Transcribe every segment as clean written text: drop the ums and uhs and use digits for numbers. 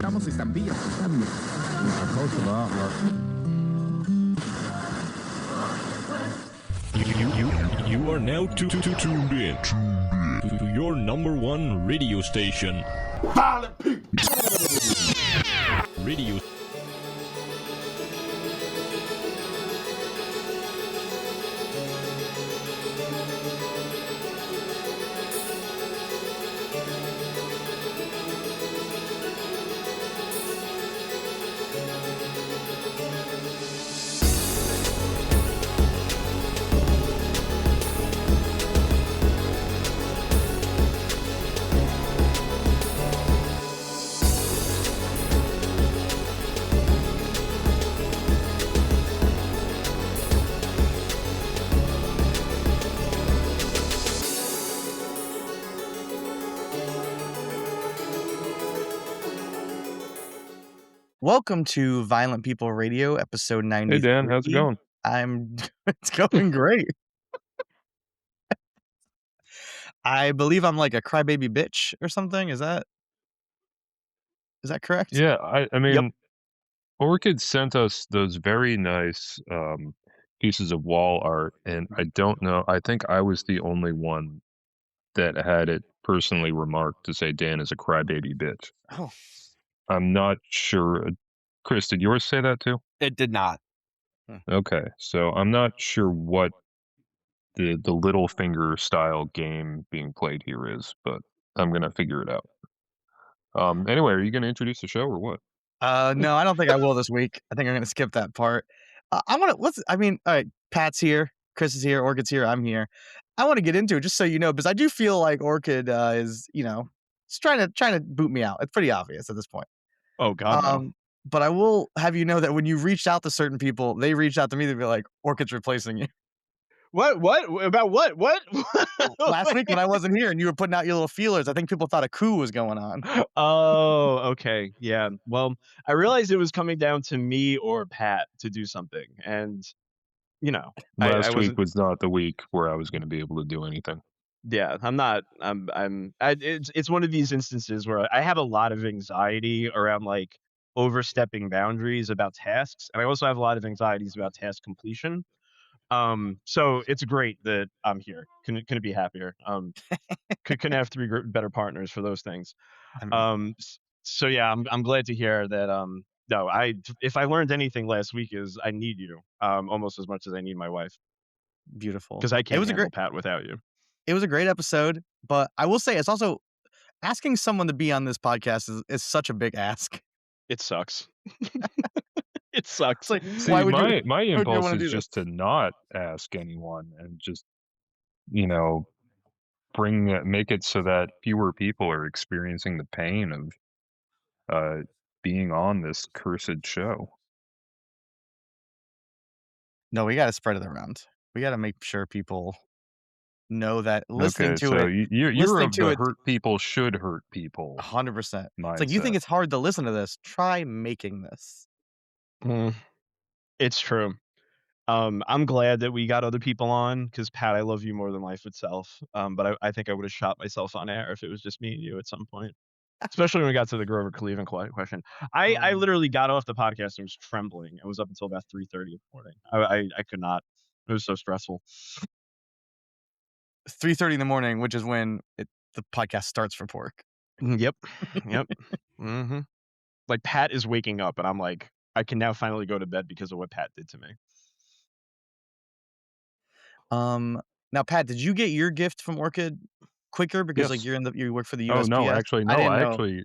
Estamos estampillas. Close to that. You are now tuned in to your number one radio station. Violent people. Radio. Welcome to Violent People Radio, episode 93. Hey, Dan, how's it going? It's going great. I believe I'm like a crybaby bitch or something. Is that correct? Yeah, I mean, Orchid sent us those very nice pieces of wall art, and I don't know, I think I was the only one that had it personally remarked to say Dan is a crybaby bitch. Oh. I'm not sure. Chris, did yours say that too? It did not. Okay, so I'm not sure what the little finger style game being played here is, but I'm gonna figure it out. Anyway, are you gonna introduce the show or what? No, I don't think I will this week. I think I'm going to skip that part. All right, Pat's here, Chris is here, Orchid's here, I'm here. I want to get into it just so you know, because I do feel like Orchid is, it's trying to boot me out. It's pretty obvious at this point. Oh God, no. But I will have you know that when you reached out to certain people, they reached out to me to be like, Orchid's replacing you. What? About what? What? Last week when I wasn't here and you were putting out your little feelers, I think people thought a coup was going on. Oh, okay. Yeah. Well, I realized it was coming down to me or Pat to do something. And, Last week was not the week where I was going to be able to do anything. Yeah, it's one of these instances where I have a lot of anxiety around like overstepping boundaries about tasks. And I also have a lot of anxieties about task completion. So it's great that I'm here. Couldn't be happier. Couldn't have three better partners for those things. So yeah, I'm glad to hear that. No, if I learned anything last week is I need you almost as much as I need my wife. Beautiful. Because I can't handle Pat without you. It was a great episode, but I will say it's also asking someone to be on this podcast is such a big ask. It sucks. It sucks. Like, see, why would my impulse is just this? to not ask anyone and just, make it so that fewer people are experiencing the pain of being on this cursed show. No, we got to spread it around. We got to make sure people know that listening to it. You're of the hurt people should hurt people. 100%. It's like, you think it's hard to listen to this? Try making this. It's true. I'm glad that we got other people on because Pat, I love you more than life itself. But I think I would have shot myself on air if it was just me and you at some point. Especially when we got to the Grover Cleveland question. I literally got off the podcast and was trembling. I was up until about 3:30 in the morning. I could not. It was so stressful. 3:30 in the morning, which is when the podcast starts for Pork. Yep. Mm-hmm. Like Pat is waking up and I'm like, I can now finally go to bed because of what Pat did to me. Now, Pat, did you get your gift from Orchid quicker because Yes. you work for the USPS? Oh no, actually, no. I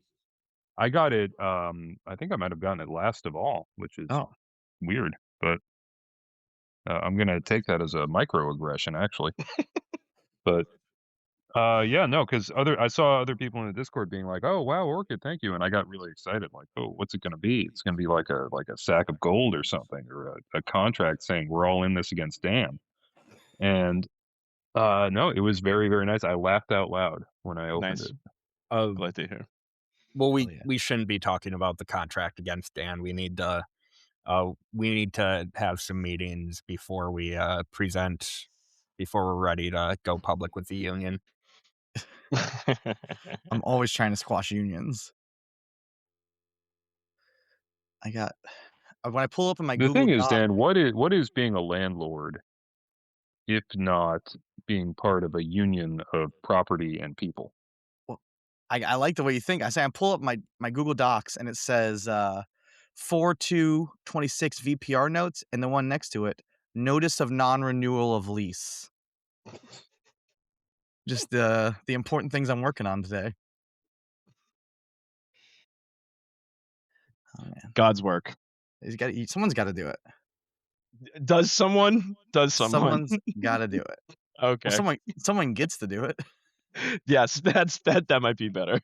I got it. I think I might have gotten it last of all, which is weird. But I'm gonna take that as a microaggression, actually. But yeah, no, because I saw other people in the Discord being like, "Oh wow, Orchid, thank you," and I got really excited. Like, "Oh, what's it gonna be? It's gonna be like a sack of gold or something, or a contract saying we're all in this against Dan." And no, it was very, very nice. I laughed out loud when I opened it. Glad to hear. Well, we shouldn't be talking about the contract against Dan. We need to have some meetings before we present, before we're ready to go public with the union. I'm always trying to squash unions. I got when I pull up in my The Google thing is, Doc. Dan, what is being a landlord if not being part of a union of property and people? Well, I like the way you think. I say I pull up my Google Docs and it says 4/2/26 VPR notes, and the one next to it, notice of non-renewal of lease. Just the important things I'm working on today. Oh man, God's work. someone's got to do it. Does someone? Someone's got to do it. Okay. Well, someone gets to do it. Yes, that might be better.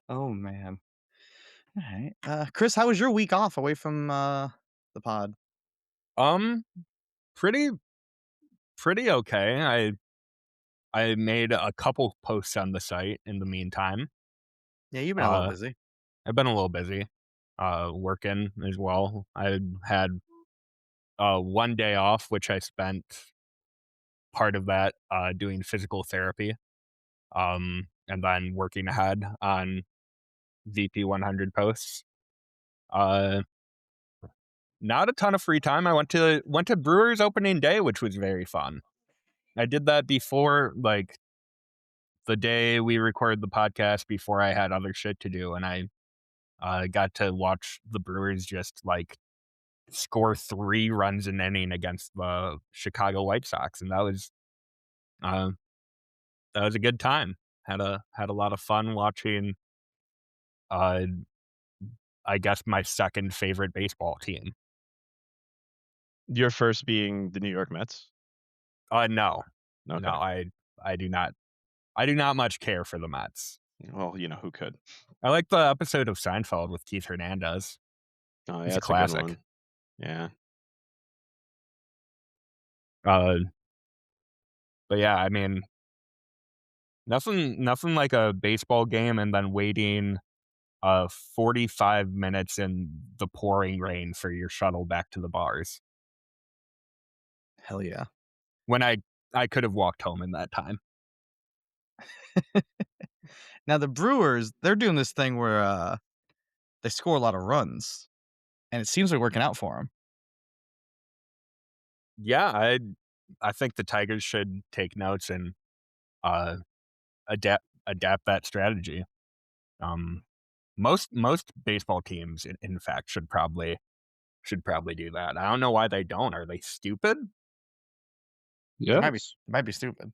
Oh man. All right. Chris, how was your week off away from the pod? Pretty okay. I made a couple posts on the site in the meantime. Yeah, you've been a little busy. I've been a little busy, working as well. I had one day off, which I spent part of that doing physical therapy, and then working ahead on VP 100 posts. Not a ton of free time. I went to Brewers opening day, which was very fun. I did that before, like, the day we recorded the podcast, before I had other shit to do, and I got to watch the Brewers just like score 3 runs an inning against the Chicago White Sox, and that was a good time. Had a lot of fun watching. I guess my second favorite baseball team. Your first being the New York Mets? No, Okay. no, I do not. I do not much care for the Mets. Well, you know who could. I like the episode of Seinfeld with Keith Hernandez. Oh, yeah, It's a that's classic. a good one. Yeah. But yeah, I mean, nothing like a baseball game and then waiting 45 minutes in the pouring rain for your shuttle back to the bars. Hell yeah. When I could have walked home in that time. Now the Brewers, they're doing this thing where they score a lot of runs, and it seems like working out for them. Yeah, I think the Tigers should take notes and adapt that strategy. Most baseball teams, in fact, should probably do that. I don't know why they don't. Are they stupid? It Yes. might be stupid.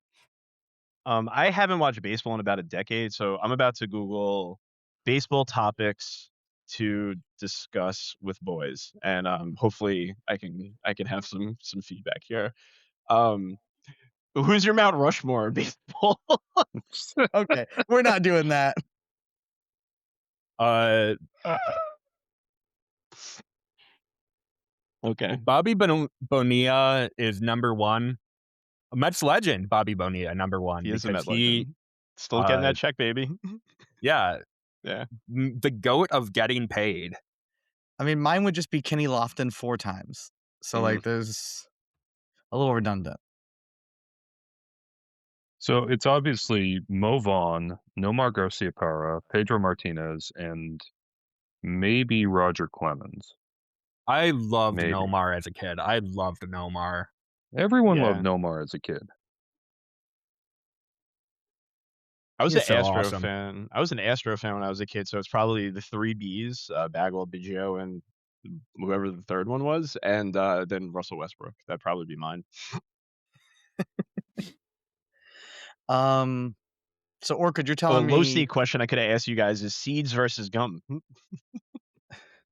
I haven't watched baseball in about a decade, so I'm about to Google baseball topics to discuss with boys, and hopefully I can have some feedback here. Who's your Mount Rushmore in baseball? Okay, we're not doing that. Okay. Bobby Bonilla is number one. A Mets legend, Bobby Bonilla, number one. He is a Met legend. Still getting that check, baby. Yeah. Yeah. The GOAT of getting paid. I mean, mine would just be Kenny Lofton 4 times. So, like, there's a little redundant. So it's obviously Mo Vaughn, Nomar Garciaparra, Pedro Martinez, and maybe Roger Clemens. I loved Nomar as a kid. I loved Nomar. Everyone loved Nomar as a kid. I was an Astro fan. I was an Astro fan when I was a kid, so it's probably the 3 Bs, Bagwell, Biggio, and whoever the third one was, and then Russell Westbrook. That'd probably be mine. So Orchid, you're telling me... low seed question I could have asked you guys is seeds versus gum.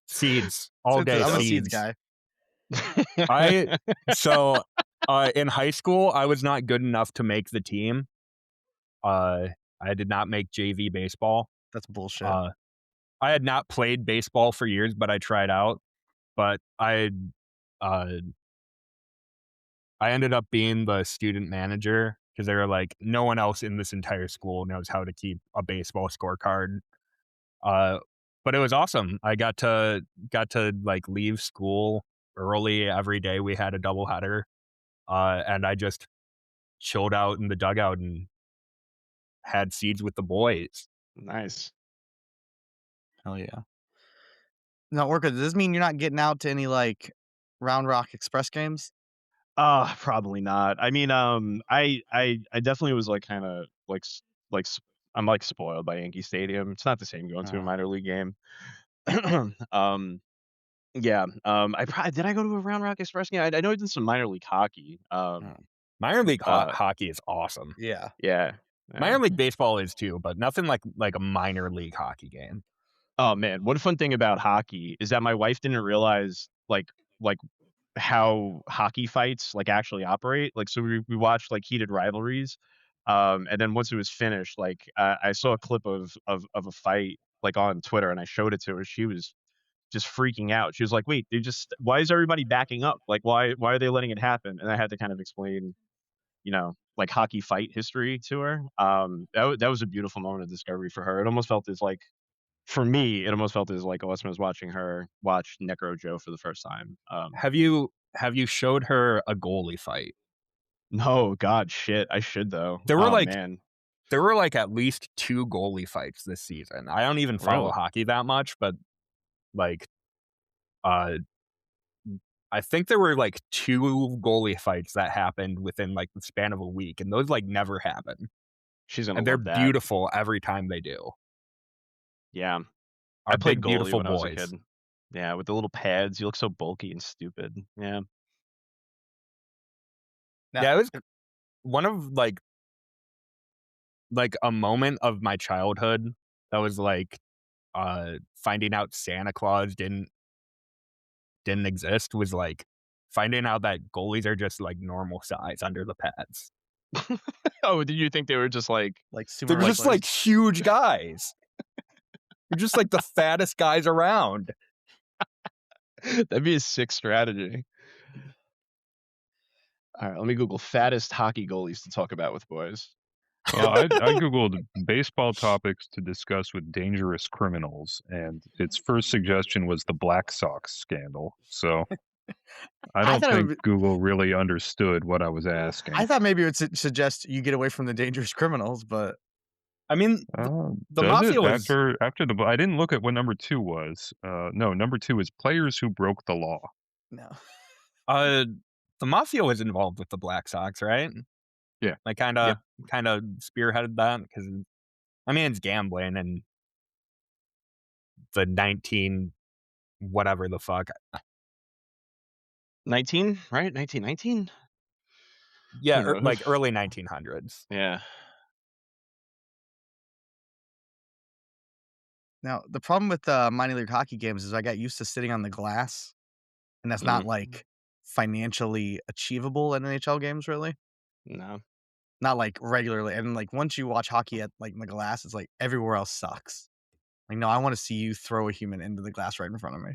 Seeds. All day I'm seeds. A seeds guy. In high school, I was not good enough to make the team. I did not make JV baseball. That's bullshit. I had not played baseball for years, but I tried out. But I ended up being the student manager because they were like, no one else in this entire school knows how to keep a baseball scorecard. But it was awesome. I got to like leave school early every day. We had a doubleheader, and I just chilled out in the dugout and had seeds with the boys. Nice. Hell yeah. Now, Orchid, does this mean you're not getting out to any like Round Rock Express games? Probably not. I mean, I definitely was like kind of I'm like spoiled by Yankee Stadium. It's not the same going to a minor league game. Yeah. Did I go to a Round Rock Express game? I know I did some minor league hockey. Minor league hockey is awesome. Yeah. Yeah. Minor league baseball is too, but nothing like a minor league hockey game. Oh man, one fun thing about hockey is that my wife didn't realize like how hockey fights like actually operate. Like, so we watched like heated rivalries, and then once it was finished, like I saw a clip of a fight like on Twitter, and I showed it to her. She was just freaking out. She was like, "Wait, why is everybody backing up? Like, why are they letting it happen?" And I had to kind of explain, like hockey fight history to her. That was a beautiful moment of discovery for her. It almost felt as like, for me, it almost felt as like Austin was watching her watch Necro Joe for the first time. Have you showed her a goalie fight? No, God, shit. I should though. There were man. there were like at least 2 goalie fights this season. I don't even follow hockey that much, but like, I think there were like 2 goalie fights that happened within like the span of a week, and those like never happen. She's gonna And they're love that. beautiful every time they do. Yeah. I played goalie beautiful when I was a boys. kid. Yeah, with the little pads. You look so bulky and stupid. Yeah. Yeah, it was one of like a moment of my childhood that was like finding out Santa Claus didn't exist, was like finding out that goalies are just like normal size under the pads. Oh, did you think they were just like super? They're just like huge guys. They're just like the fattest guys around. That'd be a sick strategy. All right, let me Google fattest hockey goalies to talk about with boys. Well, I googled baseball topics to discuss with dangerous criminals, and its first suggestion was the Black Sox scandal. So I don't think Google really understood what I was asking. I thought maybe it would suggest you get away from the dangerous criminals, but I mean, the mafia was after the. I didn't look at what number 2 was. No, number 2 is players who broke the law. No. The mafia was involved with the Black Sox, right? Yeah, like kind of spearheaded that because, I mean, it's gambling and the 19 whatever the fuck 19, right? 1919. Yeah, like early 1900s. Yeah. Now, the problem with minor league hockey games is I got used to sitting on the glass, and that's not like financially achievable in NHL games, really. No. Not like regularly. And like once you watch hockey at like the glass, it's like everywhere else sucks. Like, no, I want to see you throw a human into the glass right in front of me.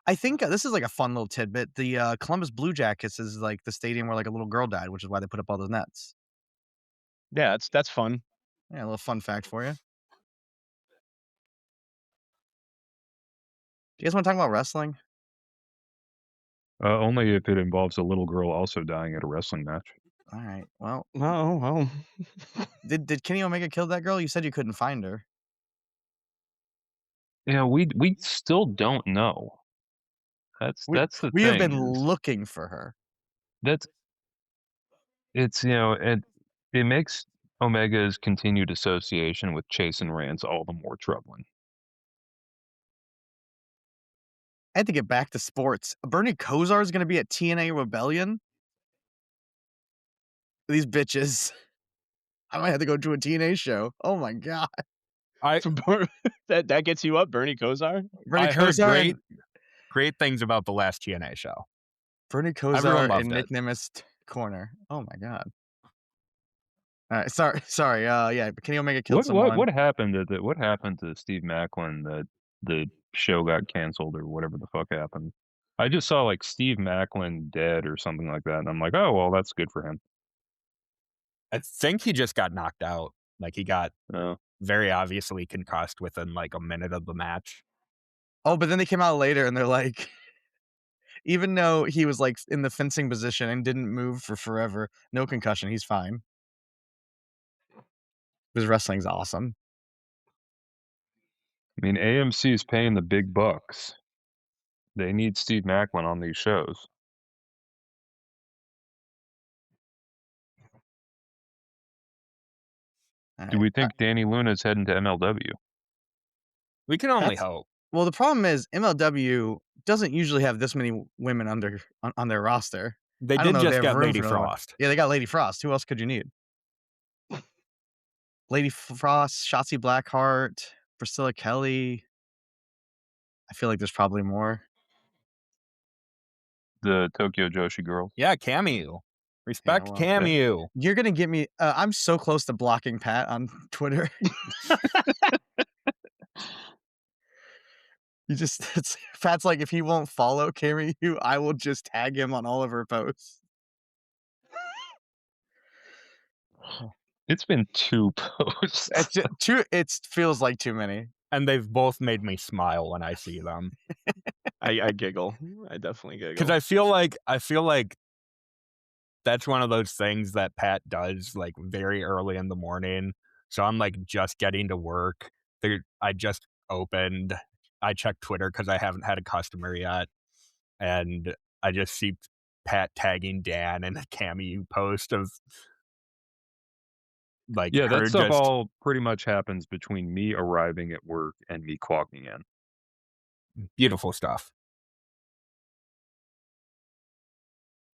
I think this is like a fun little tidbit. The Columbus Blue Jackets is like the stadium where like a little girl died, which is why they put up all those nets. Yeah, that's fun. Yeah, a little fun fact for you. Do you guys want to talk about wrestling? Only if it involves a little girl also dying at a wrestling match. All right. Well. Well. Did Kenny Omega kill that girl? You said you couldn't find her. Yeah, we still don't know. That's the thing. We have been looking for her. It's it makes Omega's continued association with Chase and Rance all the more troubling. I had to get back to sports. Bernie Kosar is going to be at TNA Rebellion. These bitches. I might have to go to a TNA show. Oh my god! That gets you up, Bernie Kosar. I heard great things about the last TNA show. Bernie Kosar and Nick Nemist corner. Oh my god! All right, sorry. Yeah, Kenny Omega killed someone. What happened to Steve Macklin that the show got canceled or whatever the fuck happened? I just saw like Steve Macklin dead or something like that, and I'm like, oh well, that's good for him. I think he just got knocked out. Like he got very obviously concussed within like a minute of the match. Oh, but then they came out later and they're like, even though he was like in the fencing position and didn't move for forever, no concussion, he's fine. His wrestling's awesome. I mean, AMC is paying the big bucks. They need Steve Macklin on these shows. Do we think Danny Luna's heading to MLW? We can only hope. Well, the problem is MLW doesn't usually have this many women on their roster. They I don't did know if just they have get room Lady for another one. Frost. Yeah, they got Lady Frost. Who else could you need? Lady Frost, Shotzi Blackheart, Priscilla Kelly. I feel like there's probably more. The Tokyo Joshi girls. Yeah, Cameo. Respect Cameo. You're gonna get me. I'm so close to blocking Pat on Twitter. Pat's like, if he won't follow Cameo, I will just tag him on all of her posts. It's been 2 posts. It feels like too many. And they've both made me smile when I see them. I giggle. I definitely giggle. Because I feel like that's one of those things that Pat does like very early in the morning. So I'm like just getting to work. I just opened. I checked Twitter because I haven't had a customer yet. And I just see Pat tagging Dan in a Cameo post of like, yeah, that stuff all pretty much happens between me arriving at work and me clocking in. Beautiful stuff.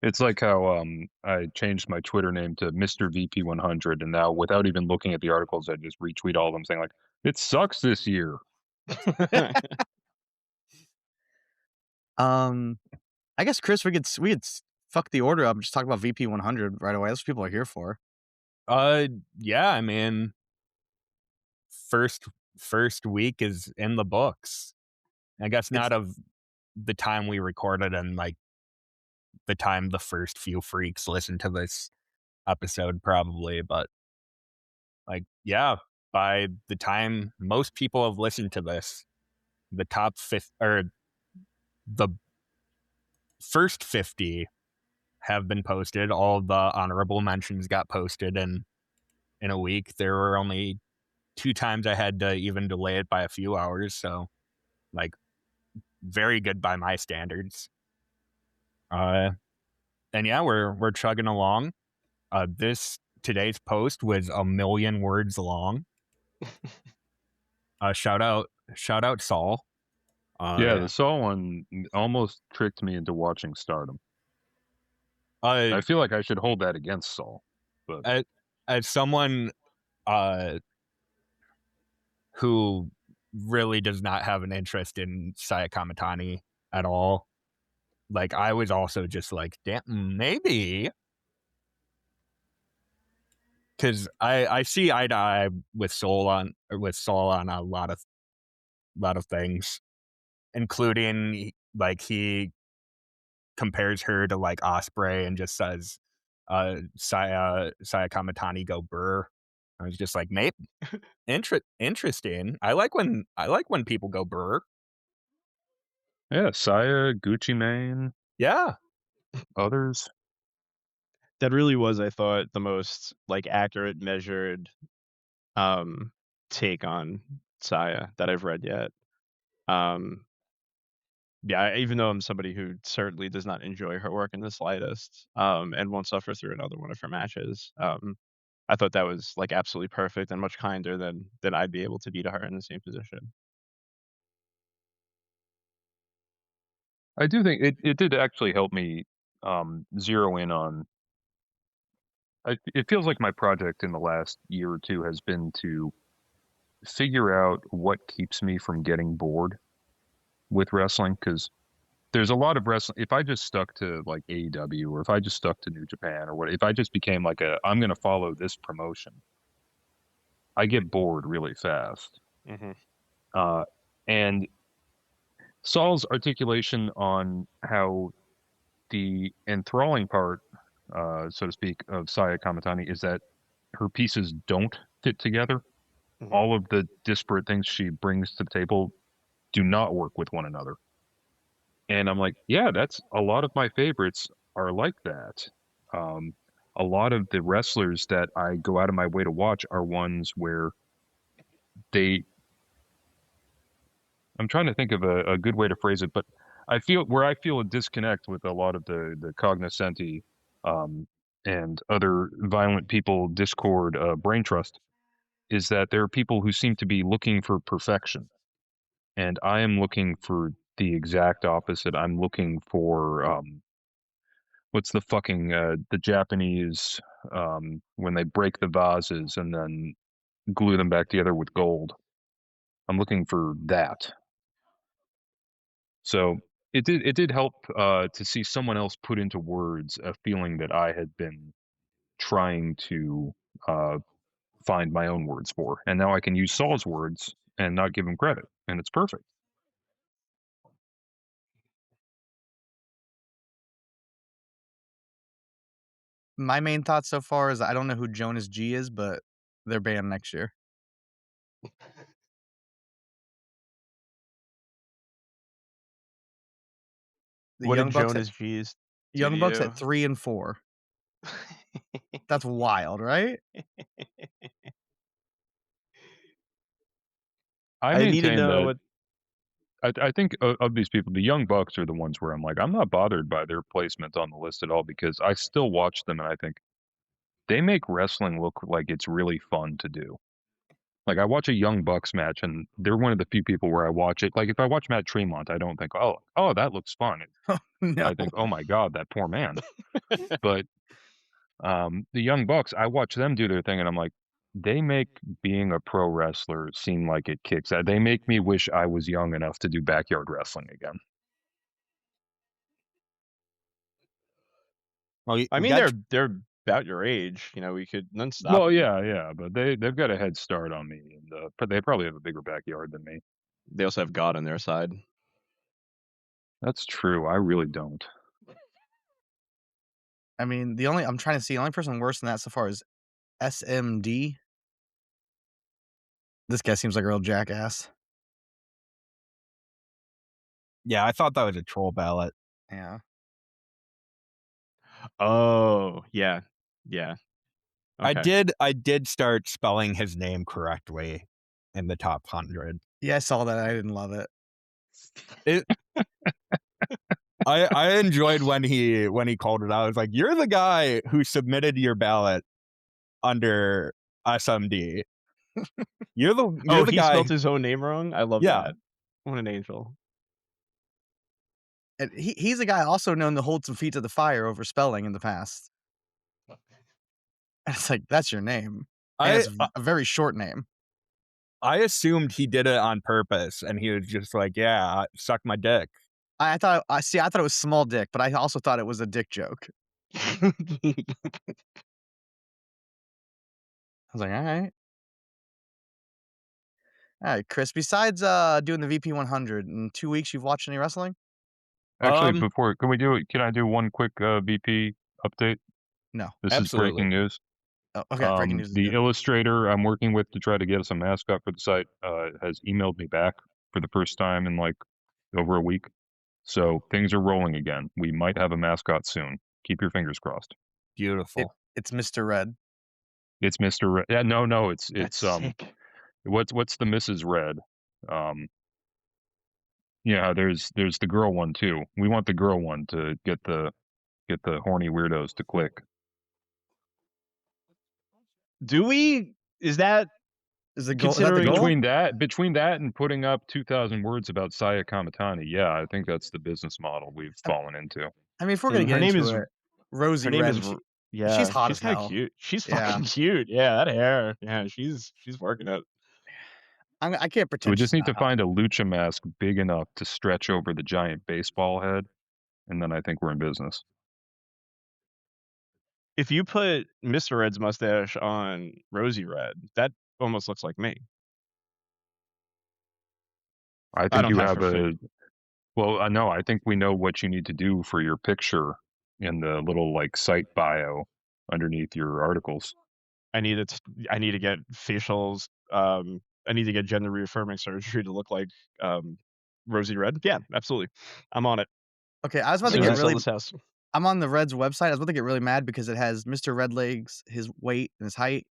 It's like how I changed my Twitter name to Mr. VP100, and now without even looking at the articles, I just retweet all of them saying like, "It sucks this year." I guess Chris, we could fuck the order up and just talk about VP100 right away. That's what people are here for. Yeah, I mean, first week is in the books. I guess not of the time we recorded and like the time the first few freaks listened to this episode probably, but like, yeah, by the time most people have listened to this, the top 50 or the first 50 have been posted. All the honorable mentions got posted in a week. There were only 2 times I had to even delay it by a few hours, so like very good by my standards. And yeah, we're chugging along. Today's post was 1 million words long. Shout out Saul. Yeah, the Saul one almost tricked me into watching Stardom. I feel like I should hold that against Saul. But as someone who really does not have an interest in Saya Kamatani at all, like I was also just like, damn, maybe. Because I see eye to eye with Saul on a lot of things, including like he compares her to like Osprey and just says, Saya Kamatani go burr. I was just like, maybe interesting. I like when people go burr. Yeah, Saya, Gucci Mane. Yeah. Others. That really was, I thought, the most like accurate, measured take on Saya that I've read yet. Yeah, even though I'm somebody who certainly does not enjoy her work in the slightest, and won't suffer through another one of her matches, I thought that was like absolutely perfect and much kinder than I'd be able to be to her in the same position. I do think it did actually help me zero in on. It feels like my project in the last year or two has been to figure out what keeps me from getting bored with wrestling, because there's a lot of wrestling. If I just stuck to like AEW, or if I just stuck to New Japan, or if I just became like I'm going to follow this promotion, I get bored really fast. Mm-hmm. And Saul's articulation on how the enthralling part, so to speak, of Saya Kamatani is that her pieces don't fit together. Mm-hmm. All of the disparate things she brings to the table do not work with one another. And I'm like, yeah, that's a lot of my favorites are like that. A lot of the wrestlers that I go out of my way to watch are ones where they I'm trying to think of a good way to phrase it, but I feel a disconnect with a lot of the cognoscenti and other violent people Discord brain trust is that there are people who seem to be looking for perfection, and I am looking for the exact opposite. I'm looking for what's the fucking the Japanese when they break the vases and then glue them back together with gold. I'm looking for that. So it did help to see someone else put into words a feeling that I had been trying to find my own words for, and now I can use Saul's words and not give him credit, and it's perfect. My main thought so far is I don't know who Jonas G is, but they're banned next year. The What Young did Bucks Jonas G's do Young to Bucks you? at 3 and 4. That's wild, right? I I need to maintain know that what. I think of these people, the Young Bucks are the ones where I'm like, I'm not bothered by their placement on the list at all because I still watch them and I think they make wrestling look like it's really fun to do. Like I watch a Young Bucks match and they're one of the few people where I watch it. Like if I watch Matt Tremont, I don't think, oh, that looks fun. No. I think, oh my God, that poor man. But the Young Bucks, I watch them do their thing and I'm like, they make being a pro wrestler seem like it kicks. They make me wish I was young enough to do backyard wrestling again. Well, I mean, they're about your age. You know, we could none stop. Well, them. yeah, but they've got a head start on me, and they probably have a bigger backyard than me. They also have God on their side. That's true. I really don't. I mean, the only person worse than that so far is SMD. This guy seems like a real jackass. Yeah, I thought that was a troll ballot. Yeah. Oh, yeah. Okay. I did start spelling his name correctly in the top 100. Yeah, I saw that. I didn't love it. I enjoyed when he called it out. I was like, "You're the guy who submitted your ballot under SMD. You're the he guy." spelled his own name wrong. I love that. What an angel. And he's a guy also known to hold some feet to the fire over spelling in the past. It's like, that's your name. And it's a very short name. I assumed he did it on purpose, and he was just like, "Yeah, suck my dick." I thought it was small dick, but I also thought it was a dick joke. I was like, all right, Chris. Besides doing the VP 100 in 2 weeks, you've watched any wrestling? Actually, can I do one quick VP update? No. This Absolutely. is breaking news. Oh, okay, breaking news. The illustrator I'm working with to try to get us a mascot for the site has emailed me back for the first time in like over a week. So things are rolling again. We might have a mascot soon. Keep your fingers crossed. Beautiful. It's Mr. Red. It's Mr. Red. Yeah, no, it's sick. what's the Mrs. Red? Yeah, there's the girl one too. We want the girl one to get the horny weirdos to click. Do we? Is that the goal? Between that and putting up 2,000 words about Saya Kamatani, yeah, I think that's the business model we've fallen into. I mean, if we're gonna get into it, Rosie Red, she's hot as hell. Cute. She's fucking cute. Yeah, that hair. Yeah, she's working it. I can't pretend. We just need to find a lucha mask big enough to stretch over the giant baseball head, and then I think we're in business. If you put Mr. Red's mustache on Rosie Red, that almost looks like me. I think you have a. Well, no, I think we know what you need to do for your picture in the little like site bio underneath your articles. I need to get facials. I need to get gender reaffirming surgery to look like Rosie Red. Yeah, absolutely. I'm on it. Okay, I was about to get really. I'm on the Reds website. I was about to get really mad because it has Mr. Red Legs, his weight and his height,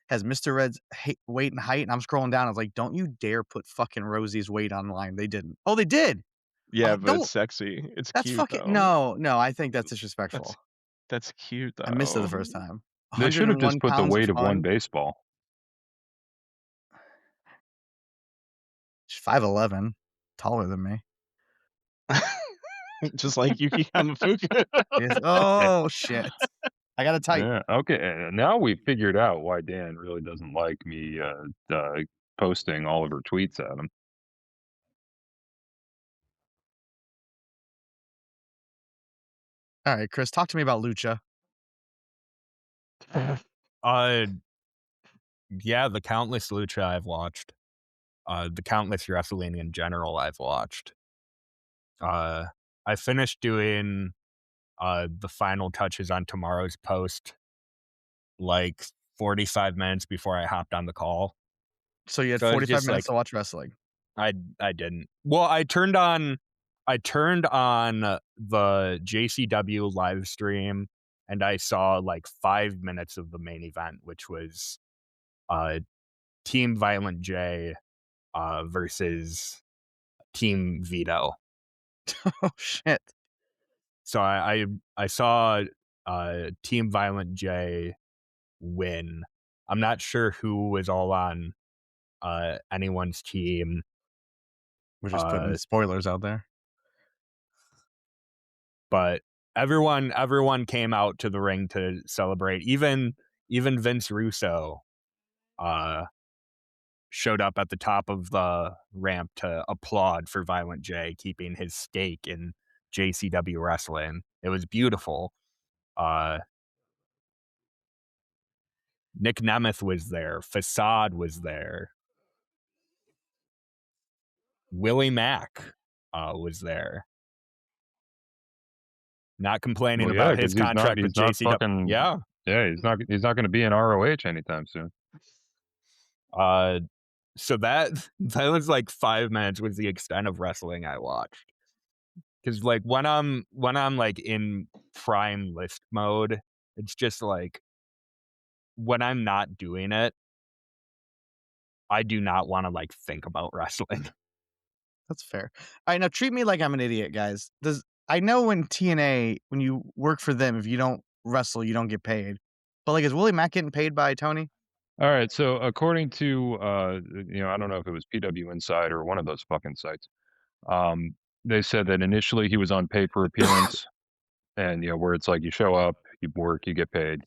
has Mr. Red's weight and height, and I'm scrolling down. I was like, don't you dare put fucking Rosie's weight online. They didn't. Oh, they did. Yeah, but don't. it's sexy. It's That's cute fucking though. no. I think that's disrespectful. That's cute though. I missed it the first time. They should have 101 just put the pounds weight of one fun. baseball. She's 5'11", taller than me. Just like Yuki Hamafuku. Yes. Oh shit! I got a type. Yeah. Okay. Now we figured out why Dan really doesn't like me posting all of her tweets at him. All right, Chris, talk to me about Lucha. Yeah, the countless Lucha I've watched. The countless wrestling in general I've watched. I finished doing the final touches on tomorrow's post like 45 minutes before I hopped on the call. So you had 45 minutes to watch wrestling. I didn't. Well, I turned on the JCW live stream and I saw like 5 minutes of the main event, which was Team Violent J versus Team Vito. Oh shit. So I saw Team Violent J win. I'm not sure who was all on anyone's team. We're just putting spoilers out there. But everyone came out to the ring to celebrate. Even Vince Russo showed up at the top of the ramp to applaud for Violent J keeping his stake in JCW wrestling. It was beautiful. Nick Nemeth was there. Facade was there. Willie Mack was there. Not complaining about his contract with JCW. Yeah, he's not going to be in ROH anytime soon. So that was like 5 minutes was the extent of wrestling I watched. Because like when I'm like in prime list mode, it's just like when I'm not doing it, I do not want to like think about wrestling. That's fair. All right, now treat me like I'm an idiot, guys. I know when TNA, when you work for them, if you don't wrestle, you don't get paid. But like, is Willie Mack getting paid by Tony? All right, so according to I don't know if it was PW Insider or one of those fucking sites, they said that initially he was on pay per appearance, and where it's like you show up, you work, you get paid.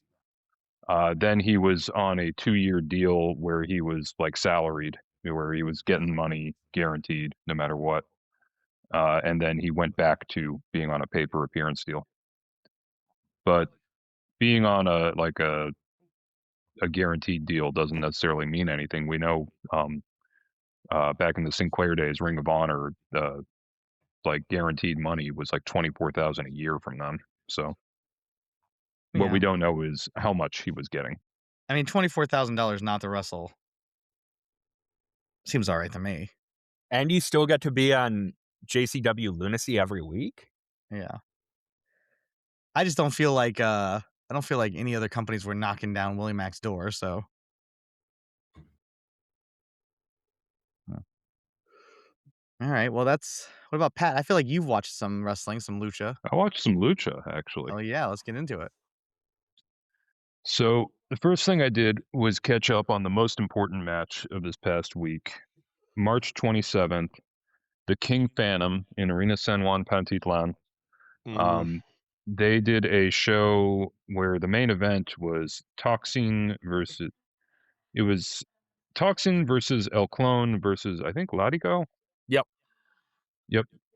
Then he was on a 2-year deal where he was like salaried, where he was getting money guaranteed no matter what. And then he went back to being on a pay per appearance deal. But being on a guaranteed deal doesn't necessarily mean anything. We know back in the Sinclair days, Ring of Honor, like guaranteed money was like $24,000 a year from them. So what we don't know is how much he was getting. I mean, $24,000 not to wrestle seems all right to me. And you still get to be on JCW Lunacy every week. Yeah. I just don't feel like any other companies were knocking down Willie Mack's door. So. All right. Well, what about Pat? I feel like you've watched some wrestling, some lucha. I watched some lucha, actually. Oh, yeah. Let's get into it. So the first thing I did was catch up on the most important match of this past week. March 27th, the King Phantom in Arena San Juan Pantitlan. They did a show where the main event was Toxin versus El Clone versus, I think, Latigo. Yep.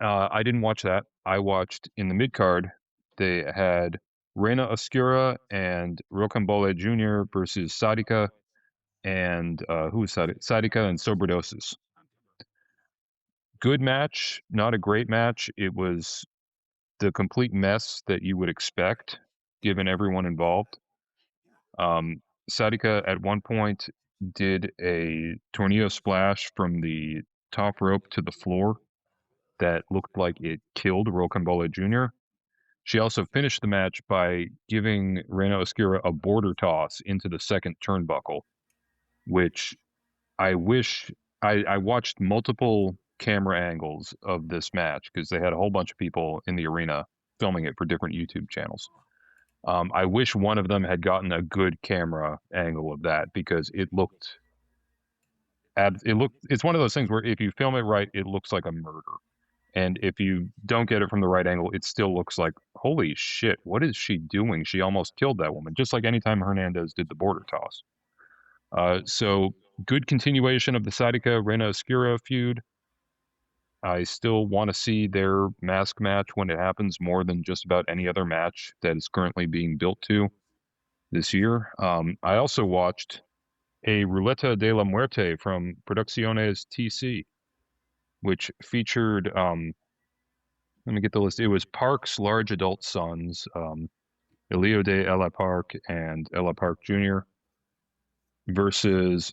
I didn't watch that. I watched in the mid-card, they had Reina Oscura and Rocambole Jr. versus Sadika and who was Sadika? Sadika and Sobredosis. Good match, not a great match. It was the complete mess that you would expect given everyone involved. Sadika at one point did a tornado splash from the top rope to the floor that looked like it killed Rocambole Jr. She also finished the match by giving Reina Oscura a border toss into the second turnbuckle, which I wish I watched multiple camera angles of this match because they had a whole bunch of people in the arena filming it for different YouTube channels. I wish one of them had gotten a good camera angle of that because it looked it's one of those things where if you film it right, it looks like a murder. And if you don't get it from the right angle, it still looks like, holy shit, what is she doing? She almost killed that woman, just like anytime Hernandez did the border toss. So good continuation of the Sadika Reina Oscura feud. I still want to see their mask match when it happens more than just about any other match that is currently being built to this year. I also watched a Ruleta de la Muerte from Producciones TC, which featured, let me get the list. It was Park's large adult sons, Elio de Ella Park and Ella Park Jr. versus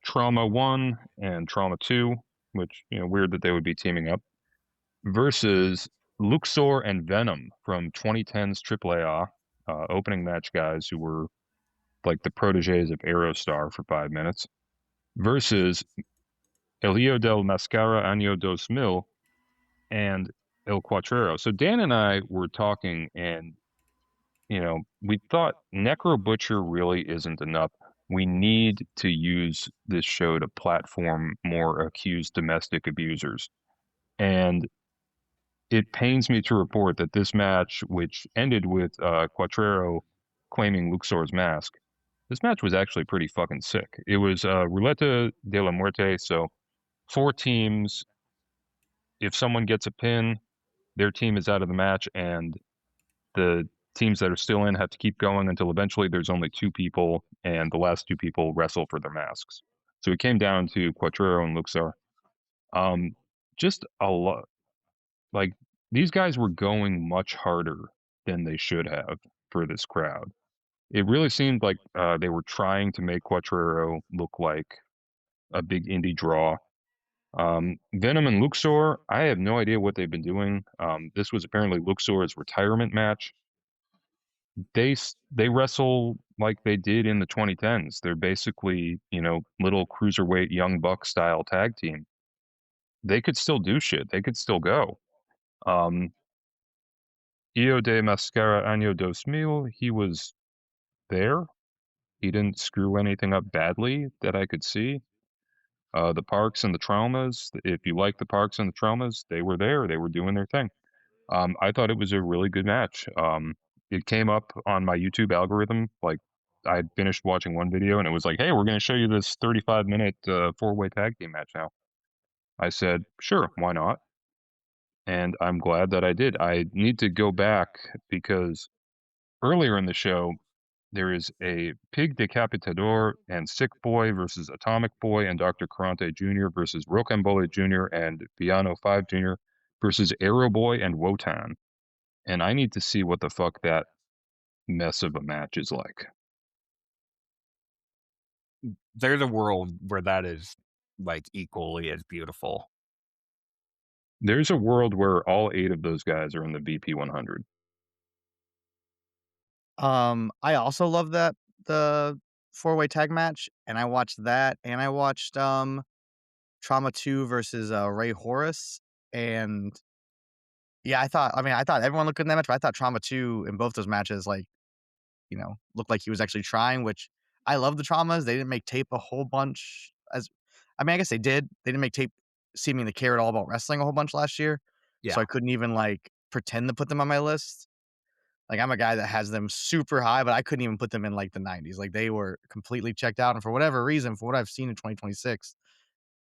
Trauma 1 and Trauma 2, which, weird that they would be teaming up, versus Luxor and Venom from 2010's AAA opening match guys who were like the proteges of Aerostar for 5 minutes, versus Elio del Mascara Año 2000 and El Cuatrero. So Dan and I were talking, and we thought Necro Butcher really isn't enough. We need to use this show to platform more accused domestic abusers. And it pains me to report that this match, which ended with Cuatrero claiming Luxor's mask, this match was actually pretty fucking sick. It was Ruleta de la Muerte, so 4 teams. If someone gets a pin, their team is out of the match, and the teams that are still in have to keep going until eventually there's only 2 people, and the last 2 people wrestle for their masks. So it came down to Cuatrero and Luxor. Just a lot. Like, these guys were going much harder than they should have for this crowd. It really seemed like they were trying to make Cuatrero look like a big indie draw. Venom and Luxor, I have no idea what they've been doing. This was apparently Luxor's retirement match. They wrestle like they did in the 2010s. They're basically, little cruiserweight young buck style tag team. They could still do shit. They could still go. Io de Mascara Año 2000, he was there. He didn't screw anything up badly that I could see. The Parks and the Traumas, if you like the Parks and the Traumas, they were there. They were doing their thing. I thought it was a really good match. It came up on my YouTube algorithm. Like, I finished watching one video and it was like, hey, we're going to show you this 35-minute 4-way tag team match now. I said, sure, why not? And I'm glad that I did. I need to go back because earlier in the show, there is a Pig Decapitador and Sick Boy versus Atomic Boy and Dr. Karante Jr. versus Rocambole Jr. and Piano 5 Jr. versus Arrow Boy and Wotan. And I need to see what the fuck that mess of a match is like. There's a world where that is like equally as beautiful. There's a world where all 8 of those guys are in the BP 100. I also love the 4-way tag match, and I watched that, and I watched Trauma 2 versus Ray Horace, and yeah, I thought everyone looked good in that match, but I thought Trauma 2 in both those matches, looked like he was actually trying, which I love the Traumas. They didn't make tape a whole bunch I guess they did. They didn't make tape seeming to care at all about wrestling a whole bunch last year. Yeah. So I couldn't even pretend to put them on my list. Like, I'm a guy that has them super high, but I couldn't even put them in the 90s. Like, they were completely checked out. And for whatever reason, for what I've seen in 2026,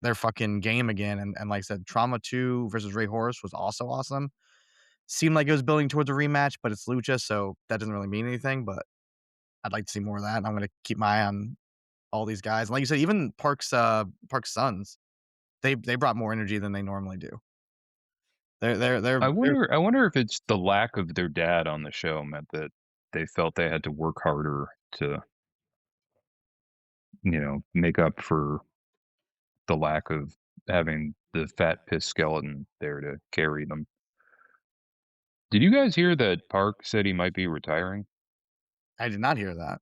they're fucking game again. And like I said, Trauma 2 versus Ray Horace was also awesome. Seemed like it was building towards a rematch, but it's Lucha, so that doesn't really mean anything. But I'd like to see more of that. And I'm going to keep my eye on all these guys. And like you said, even Park's sons, they brought more energy than they normally do. I wonder if it's the lack of their dad on the show meant that they felt they had to work harder to, make up for the lack of having the fat piss skeleton there to carry them. Did you guys hear that Park said he might be retiring? I did not hear that.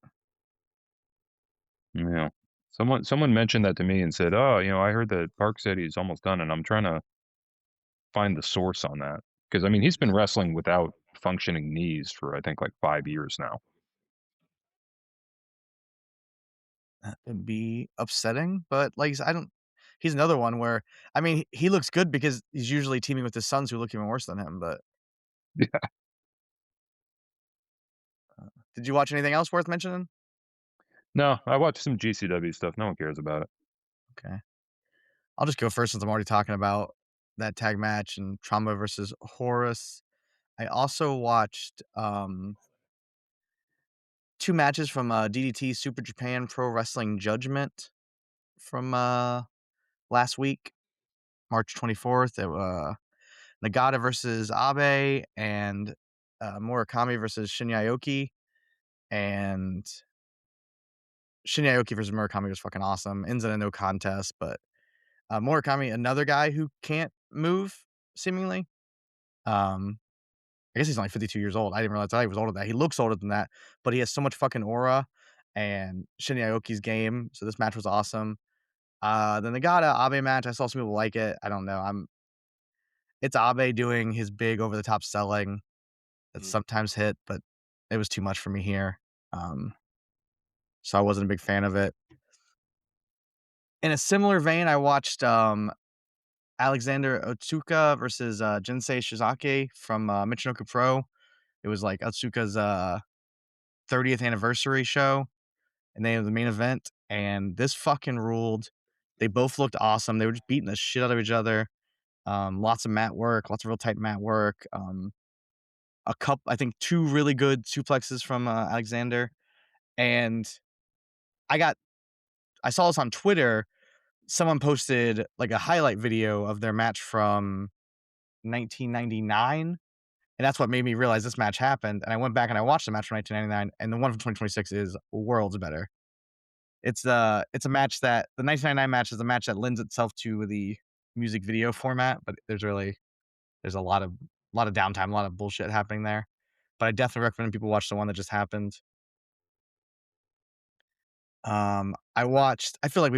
Yeah. Someone mentioned that to me and said, "Oh, I heard that Park said he's almost done," and I'm trying to find the source on that because I mean he's been wrestling without functioning knees for I think like 5 years now. That would be upsetting, but like I don't. He's another one where I mean he looks good because he's usually teaming with his sons who look even worse than him. But Yeah. did you watch anything else worth mentioning? No, I watched some GCW stuff. No one cares about it. Okay, I'll just go first since I'm already talking about that tag match and Trauma versus Horus. I also watched 2 matches from DDT Super Japan Pro Wrestling Judgment from last week, March 24th. Nagata versus Abe and Murakami versus Shinya Aoki. And Shinya Aoki versus Murakami was fucking awesome. Ends in a no contest, but Murakami, another guy who can't move, seemingly. I guess he's only 52 years old. I didn't realize he was older than that. He looks older than that, but he has so much fucking aura and Shinya Aoki's game. So this match was awesome. The Nagata Abe match, I saw some people like it. I don't know. It's Abe doing his big over the top selling that sometimes hit, but it was too much for me here. So I wasn't a big fan of it. In a similar vein, I watched Alexander Otsuka versus Jinsei Shizaki from Michinoku Pro. It was like Otsuka's 30th anniversary show, and they had the main event, and this fucking ruled. They both looked awesome. They were just beating the shit out of each other. Lots of mat work, lots of real tight mat work. I think 2 really good suplexes from Alexander, and I saw this on Twitter. Someone posted like a highlight video of their match from 1999, and that's what made me realize this match happened. And I went back and I watched the match from 1999, and the one from 2026 is worlds better. It's a match that the 1999 match is a match that lends itself to the music video format, but there's a lot of downtime, a lot of bullshit happening there. But I definitely recommend people watch the one that just happened. I feel like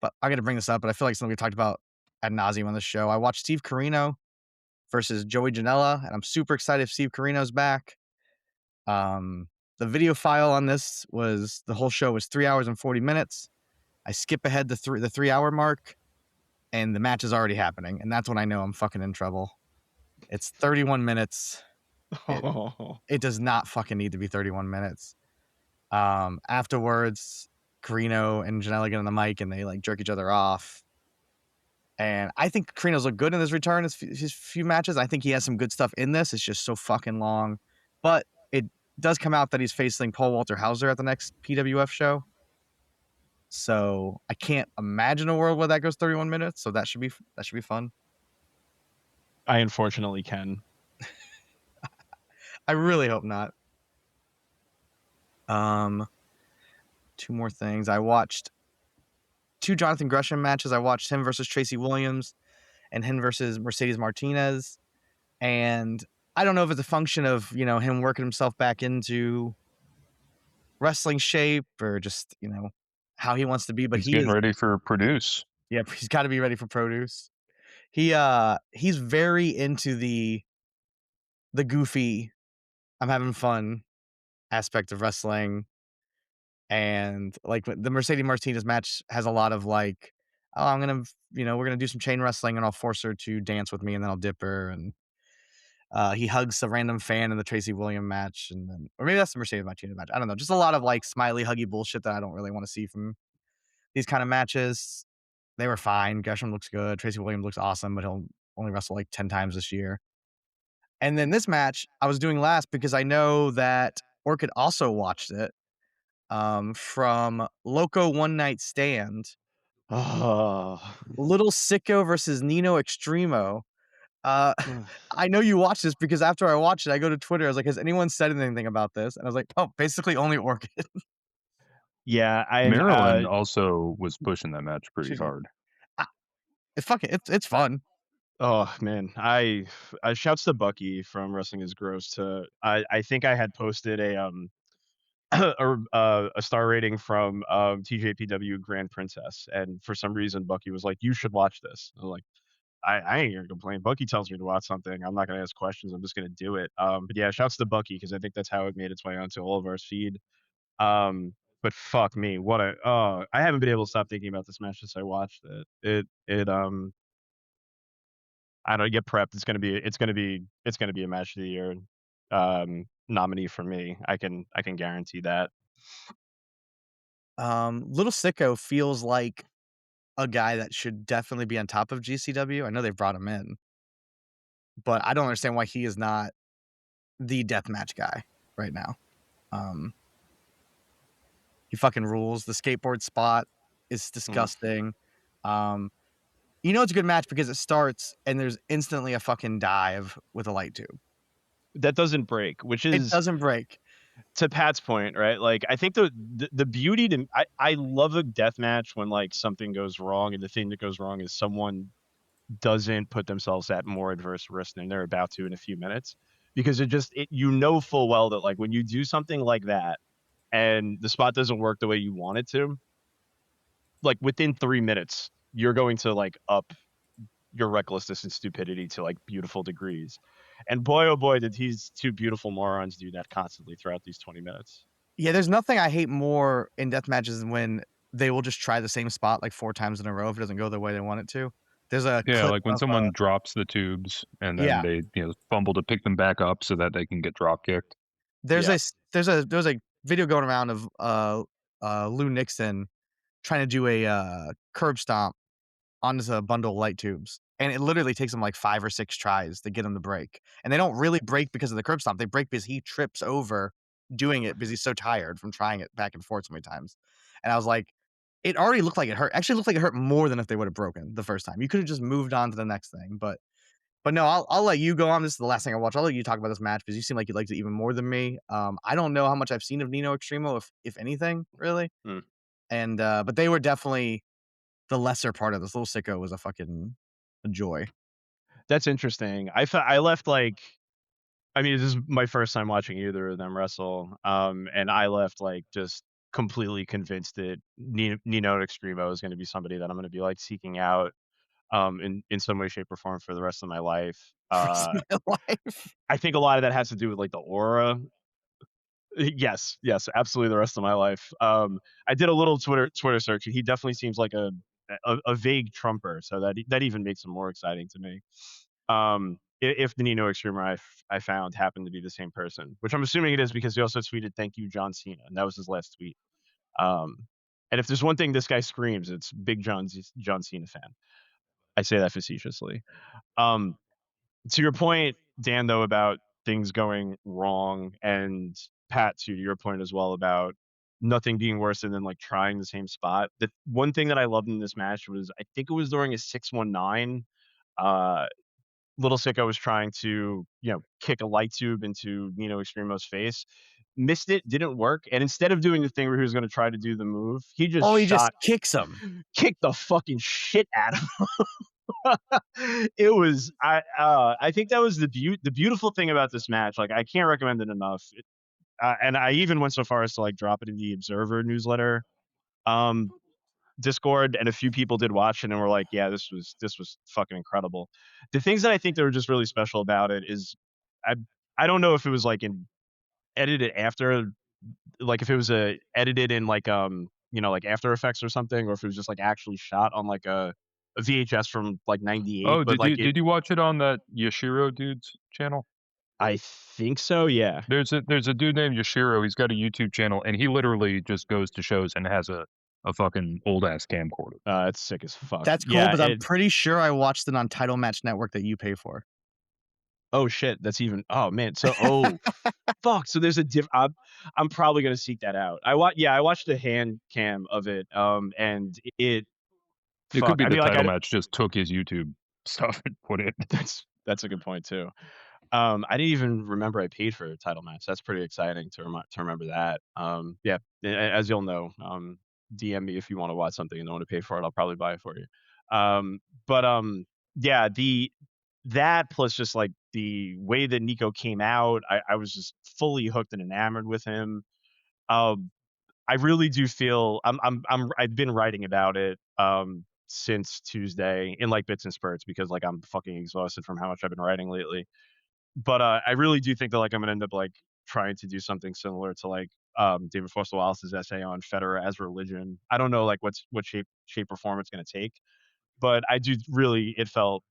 but I got to bring this up, but I feel like it's something we talked about ad nauseum on the show. I watched Steve Corino versus Joey Janela, and I'm super excited if Steve Corino's back. The video file on this the whole show was 3 hours and 40 minutes. I skip ahead the 3-hour mark, and the match is already happening, and that's when I know I'm fucking in trouble. It's 31 minutes. It does not fucking need to be 31 minutes. Afterwards, Carino and Janela get on the mic and they like jerk each other off. And I think Carino's look good in his return, his few matches. I think he has some good stuff in this. It's just so fucking long. But it does come out that he's facing Paul Walter Hauser at the next PWF show. So I can't imagine a world where that goes 31 minutes. So that should be fun. I unfortunately can. I really hope not. 2 more things. I watched 2 Jonathan Gresham matches. I watched him versus Tracy Williams and him versus Mercedes Martinez. And I don't know if it's a function of, him working himself back into wrestling shape or just, how he wants to be, but he's getting ready for Produce. Yeah, he's got to be ready for Produce. He's very into the goofy, I'm having fun aspect of wrestling. And like the Mercedes Martinez match has a lot of like, oh, I'm gonna, we're gonna do some chain wrestling and I'll force her to dance with me and then I'll dip her. And he hugs a random fan in the Tracy Williams match, and then, or maybe that's the Mercedes Martinez match. I don't know. Just a lot of like smiley, huggy bullshit that I don't really want to see from these kind of matches. They were fine. Gresham looks good. Tracy Williams looks awesome, but he'll only wrestle like 10 times this year. And then this match I was doing last because I know that Orchid also watched it. From Loco One Night Stand. Oh. Little Sicko versus Nino Extremo. I know you watched this because after I watched it, I go to Twitter. I was like, has anyone said anything about this? And I was like, oh, basically only Orchid. Yeah, Maryland also was pushing that match pretty hard. It's fun. Oh man, I shouts to Bucky from Wrestling is Gross. I think I had posted a star rating from TJPW Grand Princess, and for some reason Bucky was like, "You should watch this." I was like, I ain't gonna complain. Bucky tells me to watch something. I'm not gonna ask questions. I'm just gonna do it. But yeah, shouts to Bucky because I think that's how it made its way onto all of our feed. But fuck me, what a I haven't been able to stop thinking about this match since I watched it. I don't get prepped. It's gonna be a match of the year nominee for me. I can guarantee that. Little Sicko feels like a guy that should definitely be on top of GCW. I know they've brought him in, but I don't understand why he is not the deathmatch guy right now. He fucking rules. The skateboard spot is disgusting. It's a good match because it starts and there's instantly a fucking dive with a light tube. That doesn't break, which is, it doesn't break. To Pat's point, right? Like, I think the beauty to I love a death match when like something goes wrong, and the thing that goes wrong is someone doesn't put themselves at more adverse risk than they're about to in a few minutes, because you know full well that like when you do something like that and the spot doesn't work the way you want it to, like within 3 minutes you're going to like up your recklessness and stupidity to like beautiful degrees. And boy, oh boy, did these two beautiful morons do that constantly throughout these 20 minutes. Yeah, there's nothing I hate more in death matches than when they will just try the same spot like 4 times in a row if it doesn't go the way they want it to. There's a clip like when of, someone drops the tubes and then they fumble to pick them back up so that they can get drop kicked. There's a video going around of Lou Nixon trying to do a curb stomp onto a bundle of light tubes, and it literally takes him like 5 or 6 tries to get him to break. And they don't really break because of the curb stomp. They break because he trips over doing it because he's so tired from trying it back and forth so many times. And I was like, it already looked like it hurt. Actually, it looked like it hurt more than if they would have broken the first time. You could have just moved on to the next thing. But no, I'll let you go on. This is the last thing I watch. I'll let you talk about this match because you seem like you liked it even more than me. I don't know how much I've seen of Nino Extremo, if anything, really. And but they were definitely the lesser part of this. Little Sicko was a joy. That's interesting. I left like, I mean, this is my first time watching either of them wrestle, and I left like just completely convinced that Nino Extremo is going to be somebody that I'm going to be like seeking out in some way, shape, or form for the rest of my life. My life. I think a lot of that has to do with like the aura. Yes, absolutely. The rest of my life. I did a little Twitter search, and he definitely seems like a vague Trumper, so that even makes him more exciting to me. If the Nino Extremer I found happened to be the same person, which I'm assuming it is because he also tweeted "Thank you, John Cena," and that was his last tweet. And if there's one thing this guy screams, it's big John Cena fan. I say that facetiously. To your point, Dan, though, about things going wrong, and Pat, to your point as well about nothing being worse than like trying the same spot. The one thing that I loved in this match was, I think it was during a 619, Little Sicko was trying to, kick a light tube into Nino Extremo's face. Missed it, didn't work. And instead of doing the thing where he was going to try to do the move, he just kicks him. Kicked the fucking shit out of him. It was, I think that was the beautiful thing about this match. Like, I can't recommend it enough. And I even went so far as to like drop it in the Observer newsletter Discord, and a few people did watch it and were like, yeah, this was fucking incredible. The things that I think that were just really special about it is, I don't know if it was like edited after, like if it was edited in like like After Effects or something, or if it was just like actually shot on like a VHS from like 98. Oh, but did you watch it on that Yashiro dude's channel? I think so, yeah. There's a dude named Yashiro. He's got a YouTube channel, and he literally just goes to shows and has a fucking old ass camcorder. That's sick as fuck. That's cool, but I'm pretty sure I watched it on Title Match Network that you pay for. Oh shit, that's even. Oh man, so fuck. So there's a I'm probably gonna seek that out. I watched the hand cam of it, and it could be the Title Match just took his YouTube stuff and put it. That's a good point too. I didn't even remember I paid for a Title Match. That's pretty exciting to remember that. Yeah, as you'll know, DM me if you want to watch something and don't want to pay for it. I'll probably buy it for you. Yeah, that plus just like the way that Nico came out, I was just fully hooked and enamored with him. I really do feel I've been writing about it since Tuesday in like bits and spurts because like I'm fucking exhausted from how much I've been writing lately. But I really do think that like I'm gonna end up like trying to do something similar to like David Foster Wallace's essay on Federer as religion. I don't know like what shape or form it's gonna take, but I do really it felt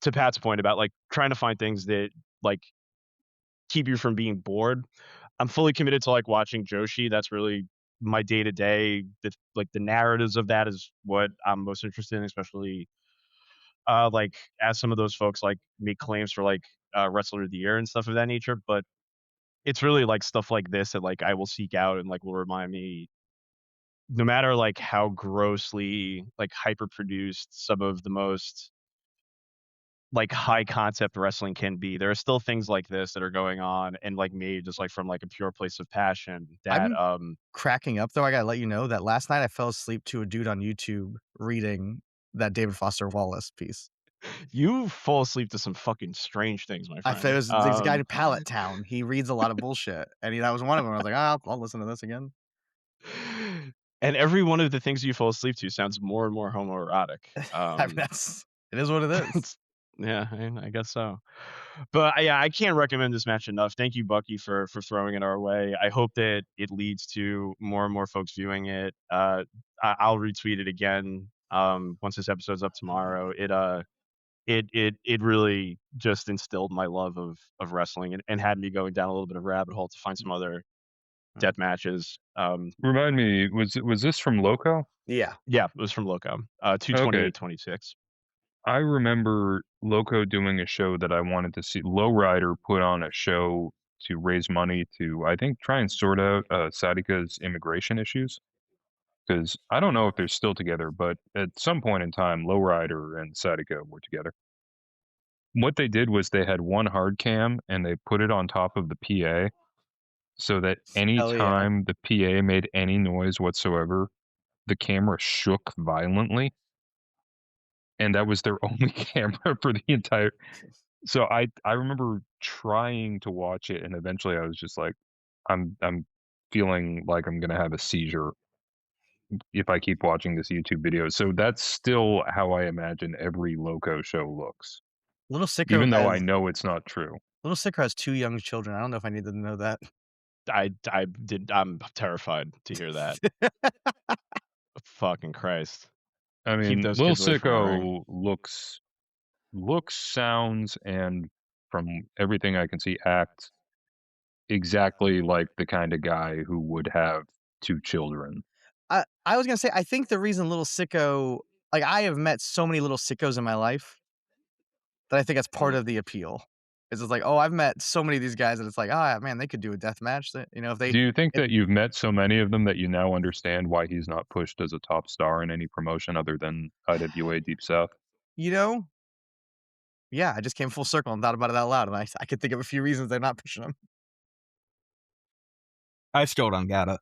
to Pat's point about like trying to find things that like keep you from being bored. I'm fully committed to like watching Joshi. That's really my day to day. Like the narratives of that is what I'm most interested in, especially like as some of those folks like make claims for like wrestler of the year and stuff of that nature. But it's really like stuff like this that like I will seek out and like will remind me no matter like how grossly like hyper produced some of the most like high concept wrestling can be, there are still things like this that are going on and like made just like from like a pure place of passion that I'm cracking up though. I gotta let you know that last night I fell asleep to a dude on YouTube reading that David Foster Wallace piece. You fall asleep to some fucking strange things, my I friend. thought it was this guy in Pallet Town. He reads a lot of bullshit, and that was one of them. I was like, I'll listen to this again. And every one of the things you fall asleep to sounds more and more homoerotic. I mean, it is what it is. Yeah, I guess so. But yeah, I can't recommend this match enough. Thank you, Bucky, for throwing it our way. I hope that it leads to more and more folks viewing it. I'll retweet it again once this episode's up tomorrow. It really just instilled my love of wrestling and had me going down a little bit of a rabbit hole to find some other death matches. Remind me, was this from Loco? Yeah, it was from Loco. 228-26. I remember Loco doing a show that I wanted to see. Lowrider put on a show to raise money to, I think, try and sort out Sadika's immigration issues. Because I don't know if they're still together, but at some point in time, Lowrider and Sadika were together. What they did was they had one hard cam and they put it on top of the PA so that any time the PA made any noise whatsoever, the camera shook violently. And that was their only camera for the entire. So I remember trying to watch it, and eventually I was just like, I'm feeling like I'm gonna have a seizure if I keep watching this YouTube video. So that's still how I imagine every Loco show looks. Little Sicko, even though I know it's not true. Little Sicko has 2 young children. I don't know if I needed to know that. I'm terrified to hear that. Fucking Christ. I mean, Little Sicko looks, sounds, and from everything I can see, acts exactly like the kind of guy who would have 2 children. I was gonna say, I think the reason Little Sicko, like I have met so many Little Sickos in my life that I think that's part of the appeal. It's just like, oh, I've met so many of these guys that it's like, man, they could do a death match. That, if they. Do you think that you've met so many of them that you now understand why he's not pushed as a top star in any promotion other than IWA Deep South? Yeah, I just came full circle and thought about it out loud, and I could think of a few reasons they're not pushing him. I still don't get it.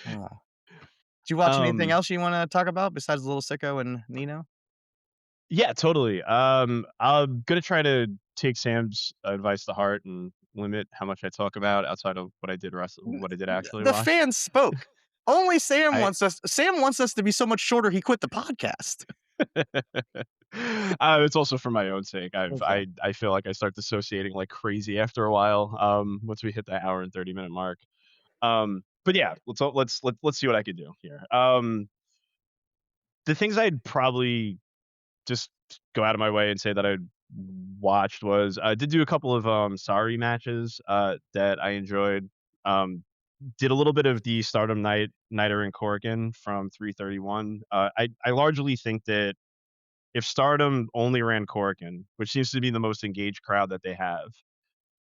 Did you watch anything else you want to talk about besides Little Sicko and Nino? Yeah, totally. I'm gonna try to take Sam's advice to heart and limit how much I talk about outside of what I did actually The watch. fans spoke. Only Sam wants us. Sam wants us to be so much shorter. He quit the podcast. It's also for my own sake. I feel like I start dissociating like crazy after a while. Once we hit the hour and 30-minute mark. But yeah, let's see what I can do here. The things I'd probably just go out of my way and say that I watched was I did do a couple of sorry matches that I enjoyed. Did a little bit of the Stardom Nighter and Corrigan from 331. I largely think that if Stardom only ran Corrigan, which seems to be the most engaged crowd that they have,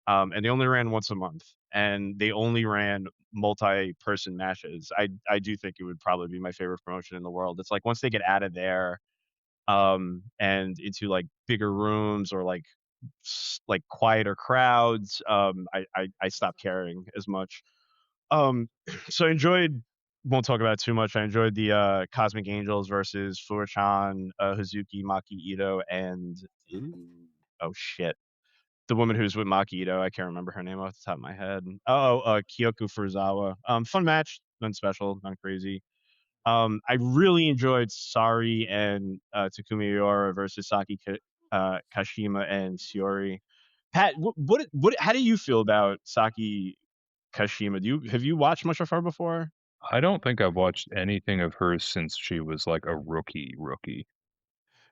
and they only ran once a month, and they only ran multi-person matches, I do think it would probably be my favorite promotion in the world. It's like once they get out of there and into like bigger rooms or like quieter crowds, I stopped caring as much. So I enjoyed, won't talk about it too much. I enjoyed the Cosmic Angels versus Furuchan, Hazuki, Maki Ito, and oh shit, the woman who's with Makito. I can't remember her name off the top of my head. Kyoko Furuzawa. Fun match, nothing special, nothing crazy. I really enjoyed Sari and Takumi Iora versus Kashima and Shiori. Pat, how do you feel about Saki Kashima? Have you watched much of her before? I don't think I've watched anything of hers since she was like a rookie.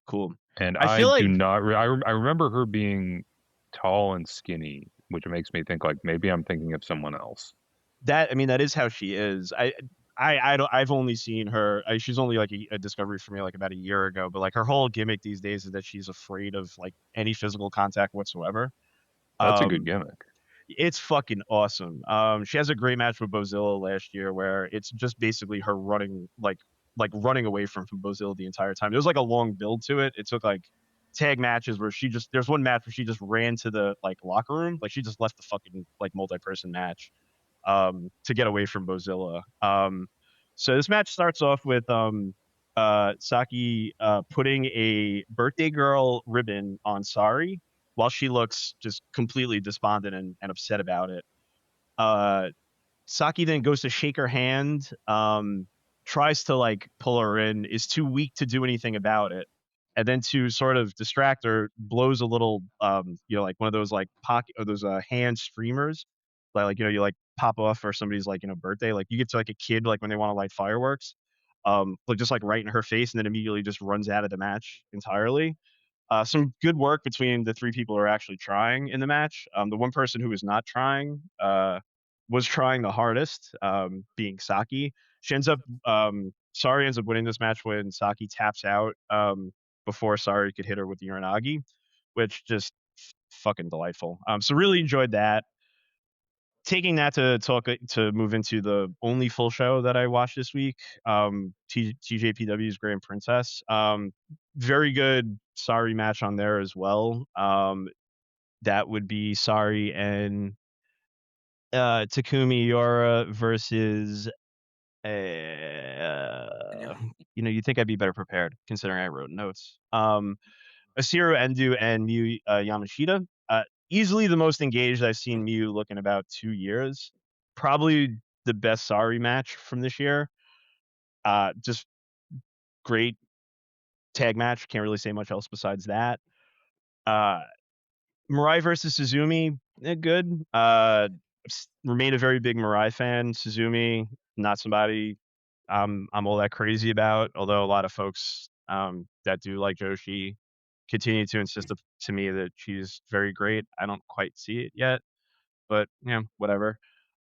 Cool. And I I feel do like not. I remember her being tall and skinny, which makes me think like maybe I'm thinking of someone else. that is how she is. I've only seen her. She's only like a discovery for me like about a year ago. But like her whole gimmick these days is that she's afraid of like any physical contact whatsoever. That's a good Um, gimmick. It's fucking awesome. She has a great match with Bozilla last year where it's just basically her running running away from Bozilla the entire time. There was like a long build to it. It took like tag matches where there's one match where she just ran to the like locker room, like she just left the fucking like multi-person match to get away from Bozilla. So this match starts off with Saki putting a birthday girl ribbon on Sari while she looks just completely despondent and upset about it. Saki then goes to shake her hand, tries to like pull her in, is too weak to do anything about it. And then to sort of distract her, blows a little, like one of those like pocket or those hand streamers, like you like pop off for somebody's like birthday. Like you get to like a kid like when they want to light fireworks, but just like right in her face, and then immediately just runs out of the match entirely. Some good work between the three people who are actually trying in the match. The one person who was not trying was trying the hardest, being Saki. Sari ends up winning this match when Saki taps out before Sari could hit her with the Uranagi, which just fucking delightful. So really enjoyed that. Taking that to move into the only full show that I watched this week, TJPW's Grand Princess. Very good Sari match on there as well. That would be Sari and Takumi Iora versus you'd think I'd be better prepared considering I wrote notes. Asiru Endo and Miyu Yamashita. Easily the most engaged I've seen Miyu look in about 2 years. Probably the best Sari match from this year. Just great tag match. Can't really say much else besides that. Mirai versus Suzumi, good. Remain a very big Mirai fan. Suzumi, not somebody I'm all that crazy about, although a lot of folks that do like Joshi continue to insist to me that she's very great. I don't quite see it yet, but yeah, whatever.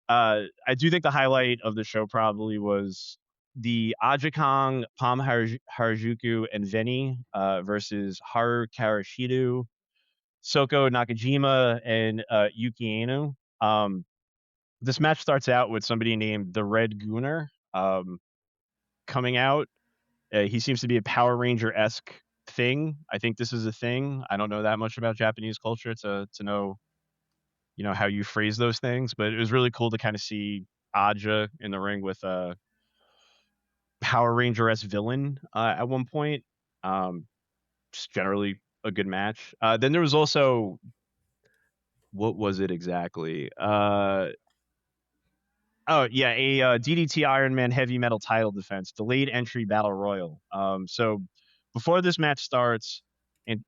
I do think the highlight of the show probably was the Ajikong, Pam Harajuku, and Veni versus Haru Karashidu, Soko Nakajima, and Yuki Aino. This match starts out with somebody named the Red Gooner coming out. He seems to be a Power Ranger-esque thing. I think this is a thing. I don't know that much about Japanese culture to know, how you phrase those things, but it was really cool to kind of see Aja in the ring with a Power Ranger-esque villain at one point. Just generally a good match. Then there was also, what was it exactly? Oh yeah, a DDT Iron Man heavy metal title defense, delayed entry battle royal. So before this match starts, and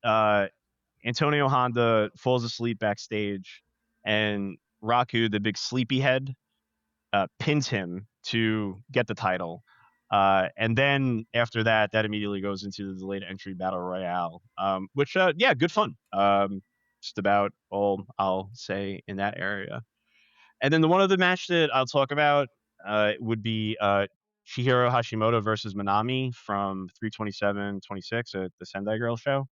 Antonio Honda falls asleep backstage, and Raku, the big sleepyhead, pins him to get the title. And then after that immediately goes into the delayed entry battle royale, which good fun. Just about all I'll say in that area. And then the one other match that I'll talk about would be Chihiro Hashimoto versus Manami from 327-26 at the Sendai Girl show.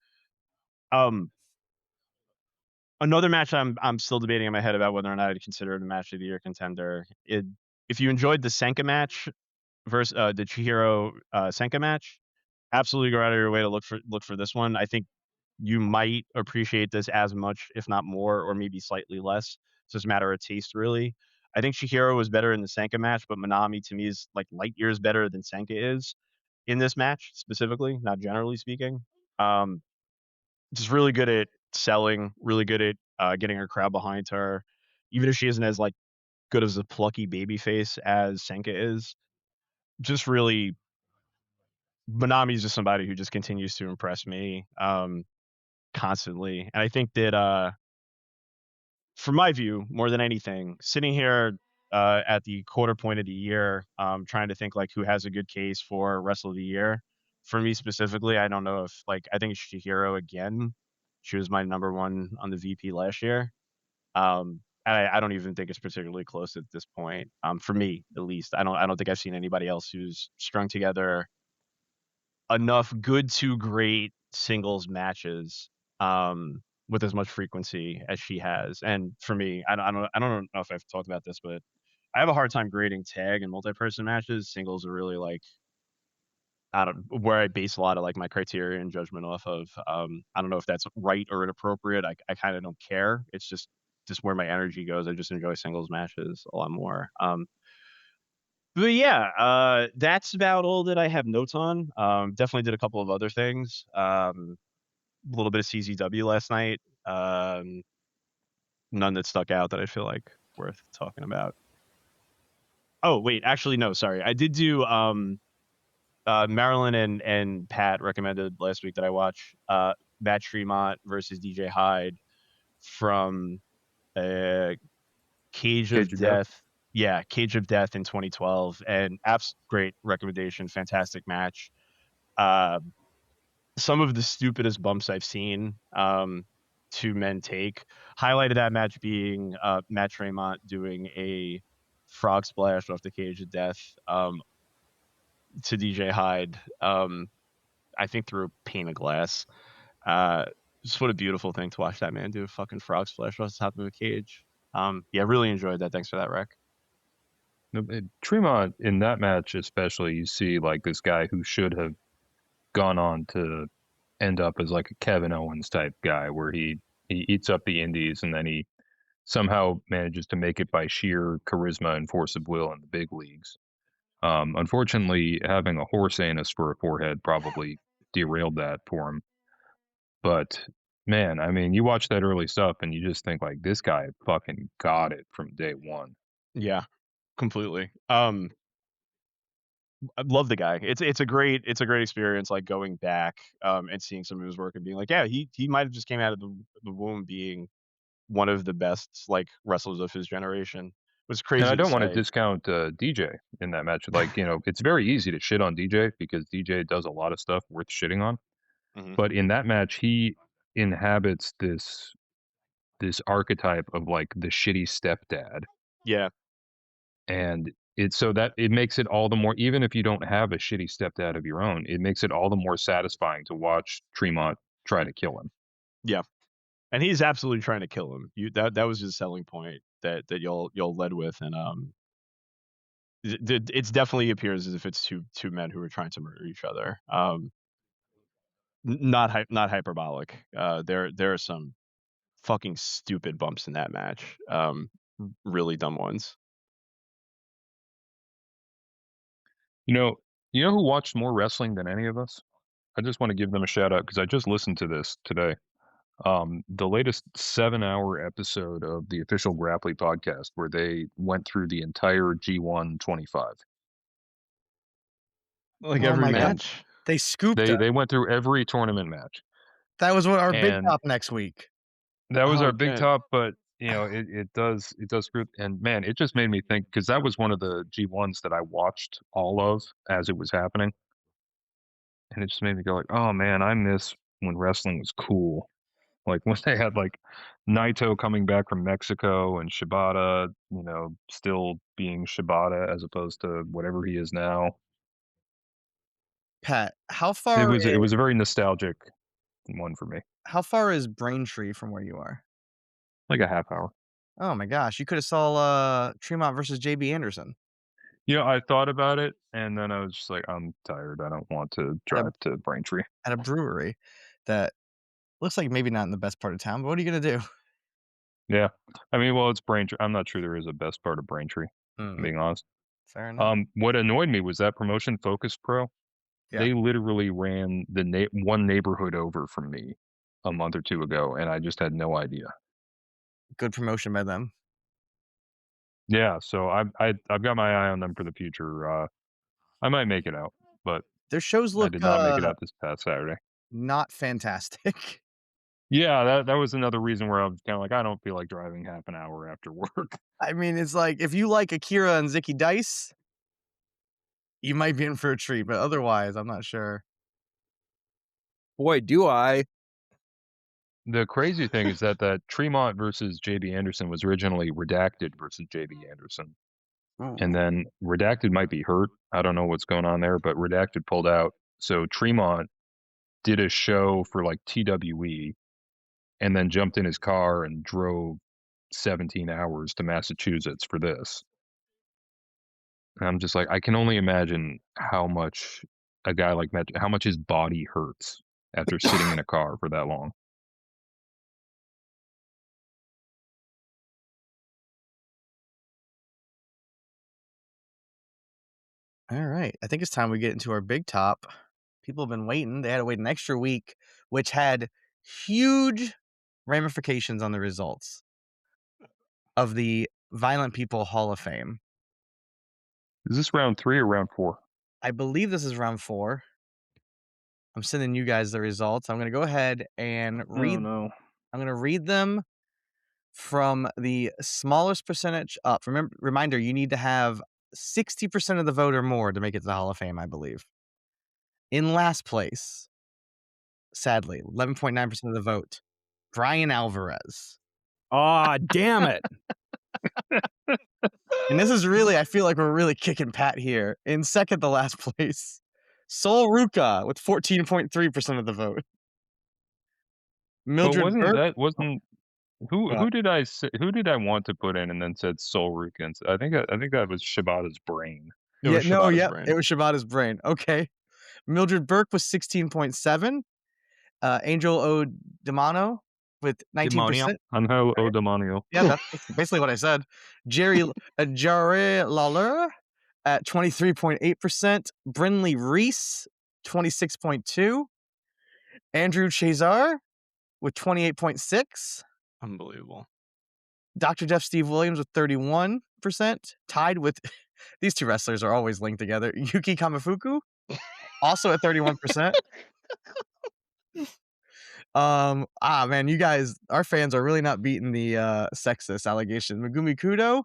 Another match I'm still debating in my head about whether or not I'd consider it a match of the year contender. If you enjoyed the Senka match versus the Chihiro Senka match, absolutely go out of your way to look for this one. I think you might appreciate this as much, if not more, or maybe slightly less. It's just a matter of taste, really. I think Chihiro was better in the Senka match, but Manami to me is like light years better than Senka is in this match specifically, not generally speaking. Just really good at selling, really good at getting her crowd behind her, even if she isn't as like good as a plucky baby face as Senka is. Just really, Manami is just somebody who just continues to impress me constantly, and I think that from my view, more than anything, sitting here at the quarter point of the year, trying to think like who has a good case for Wrestle of the Year. For me specifically, I don't know if like I think Shihiro again. She was my number one on the VP last year. And I don't even think it's particularly close at this point. For me, at least, I don't think I've seen anybody else who's strung together enough good to great singles matches with as much frequency as she has. And for me, I don't know if I've talked about this, but I have a hard time grading tag and multi-person matches. Singles are really like I don't where I base a lot of like my criteria and judgment off of. I don't know if that's right or inappropriate. I kind of don't care. It's just where my energy goes. I just enjoy singles matches a lot more. But yeah, that's about all that I have notes on. Definitely did a couple of other things. A little bit of CZW last night. None that stuck out that I feel like worth talking about. Oh wait, actually no, sorry. I did do Marilyn and Pat recommended last week that I watch Matt Tremont versus DJ Hyde from Cage of Death. Yeah, Cage of Death in 2012, and great recommendation, fantastic match. Some of the stupidest bumps I've seen two men take. Highlighted that match being Matt Tremont doing a frog splash off the Cage of Death to DJ Hyde. I think through a pane of glass. Just what a beautiful thing to watch that man do a fucking frog splash off the top of a cage. Yeah, really enjoyed that. Thanks for that, Rec. Tremont in that match, especially, you see like this guy who should have gone on to end up as like a Kevin Owens type guy, where he eats up the indies and then he somehow manages to make it by sheer charisma and force of will in the big leagues. Unfortunately, having a horse anus for a forehead probably derailed that for him. But man, I mean, you watch that early stuff and you just think like this guy fucking got it from day one. Yeah, completely. I love the guy. It's a great experience like going back and seeing some of his work and being like, yeah, he might have just came out of the womb being one of the best like wrestlers of his generation. It was crazy. And I don't to want to say. discount DJ in that match. Like, you know, it's very easy to shit on DJ because DJ does a lot of stuff worth shitting on. Mhm. But in that match, he inhabits this archetype of like the shitty stepdad. Yeah. And it's so that it makes it all the more, even if you don't have a shitty stepdad of your own, it makes it all the more satisfying to watch Tremont try to kill him. Yeah. And he's absolutely trying to kill him. That was his selling point that y'all led with, and it's definitely appears as if it's two men who are trying to murder each other. Not hyperbolic. There are some fucking stupid bumps in that match. Really dumb ones. You know who watched more wrestling than any of us? I just want to give them a shout out because I just listened to this today. The latest 7-hour episode of the official Grapply podcast where they went through the entire G1 25. Like every match. God. They scooped They went through every tournament match. That was what our big top next week. That was our big top, but you know, it does group, and man, it just made me think because that was one of the G1s that I watched all of as it was happening. And it just made me go like, oh man, I miss when wrestling was cool. Like when they had like Naito coming back from Mexico and Shibata, you know, still being Shibata as opposed to whatever he is now. Pat, how far it was a very nostalgic one for me. How far is Braintree from where you are? Like a half hour. Oh my gosh, you could have saw Tremont versus JB Anderson. You know, I thought about it, and then I was just like, I'm tired. I don't want to drive to Braintree. At a brewery that looks like maybe not in the best part of town, but what are you going to do? Yeah. I mean, well, it's Braintree. I'm not sure there is a best part of Braintree, being honest. Fair enough. What annoyed me was that Promotion Focus Pro. Yeah. They literally ran the one neighborhood over from me a month or two ago, and I just had no idea. Good promotion by them. Yeah, so I've got my eye on them for the future. I might make it out, but their shows I look did not make it out this past Saturday. not fantastic. Yeah, that was another reason where I was kind of like, I don't feel like driving half an hour after work. I mean, it's like if you like Akira and Zicky Dice, you might be in for a treat, but otherwise, I'm not sure. Boy, do I. The crazy thing is that Tremont versus JB Anderson was originally Redacted versus JB Anderson. And then Redacted might be hurt. I don't know what's going on there, but Redacted pulled out. So Tremont did a show for like TWE and then jumped in his car and drove 17 hours to Massachusetts for this. And I'm just like, I can only imagine how much a guy like Matt, how much his body hurts after sitting in a car for that long. All right. I think it's time we get into our big top. People have been waiting. They had to wait an extra week, which had huge ramifications on the results of the Violent People Hall of Fame. Is this round 3 or round 4? I believe this is round 4. I'm sending you guys the results. I'm going to go ahead and read. Oh, no. I'm going to read them from the smallest percentage up. Reminder, you need to have 60% of the vote or more to make it to the Hall of Fame, I believe. In last place, sadly, 11.9% of the vote, Brian Alvarez. Aw, damn it. And this is really, I feel like we're really kicking Pat here. In second to last place, Sol Ruca with 14.3% of the vote. Mildred Burke. Who did I want to put in and then said Sol Ruca? I think that was Shibata's brain. It was Shibata's brain. Okay. Mildred Burke was 16.7. Angel O'Demano with 19%. Angel O'Demano. Yeah, that's basically what I said. Jerry Lawler at 23.8%. Brinley Reese, 26.2%. Andrew Chazar with 28.6%. Unbelievable. Dr. Jeff Steve Williams with 31%. Tied with, these two wrestlers are always linked together. Yuki Kamifuku, also at 31%. Man, you guys, our fans are really not beating the sexist allegation. Megumi Kudo,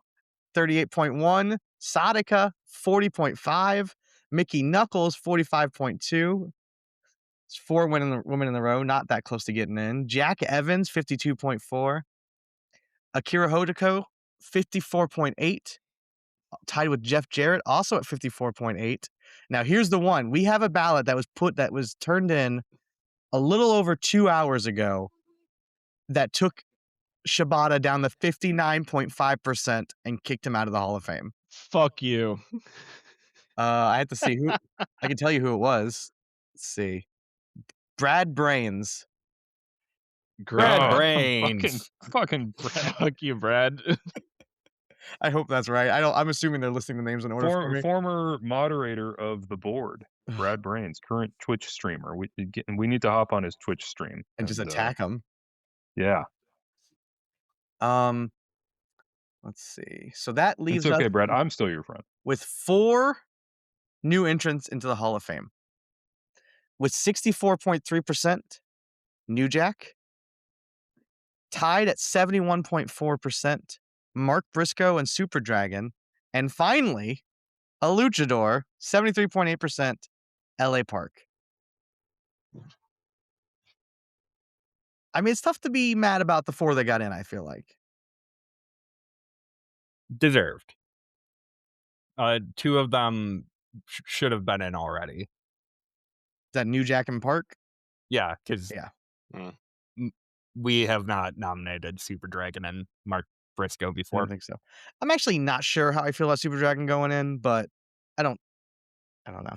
38.1. Sadaka, 40.5. Mickey Knuckles, 45.2. It's 4 women in the row, not that close to getting in. Jack Evans, 52.4. Akira Hodoko, 54.8. Tied with Jeff Jarrett, also at 54.8. Now, here's the one. We have a ballot that was turned in a little over 2 hours ago that took Shibata down to 59.5% and kicked him out of the Hall of Fame. Fuck you. I had to see who. I can tell you who it was. Let's see. Brad Brains. Brad Brains. Fucking Brad. Fuck you, Brad. I hope that's right. I'm assuming they're listing the names in order for me. Former moderator of the board, Brad Brains, current Twitch streamer. We need to hop on his Twitch stream and just attack him. Yeah. Let's see. So that leaves It's okay, us Brad. I'm still your friend. with 4 new entrants into the Hall of Fame. With 64.3%, New Jack. Tied at 71.4%, Mark Briscoe and Super Dragon. And finally, a luchador, 73.8%, LA Park. I mean, it's tough to be mad about the 4 that got in, I feel like. Deserved. 2 of them should have been in already. Is that New Jack and Park? Yeah, because Yeah. We have not nominated Super Dragon and Mark Briscoe before. I don't think so. I'm actually not sure how I feel about Super Dragon going in, but I don't know.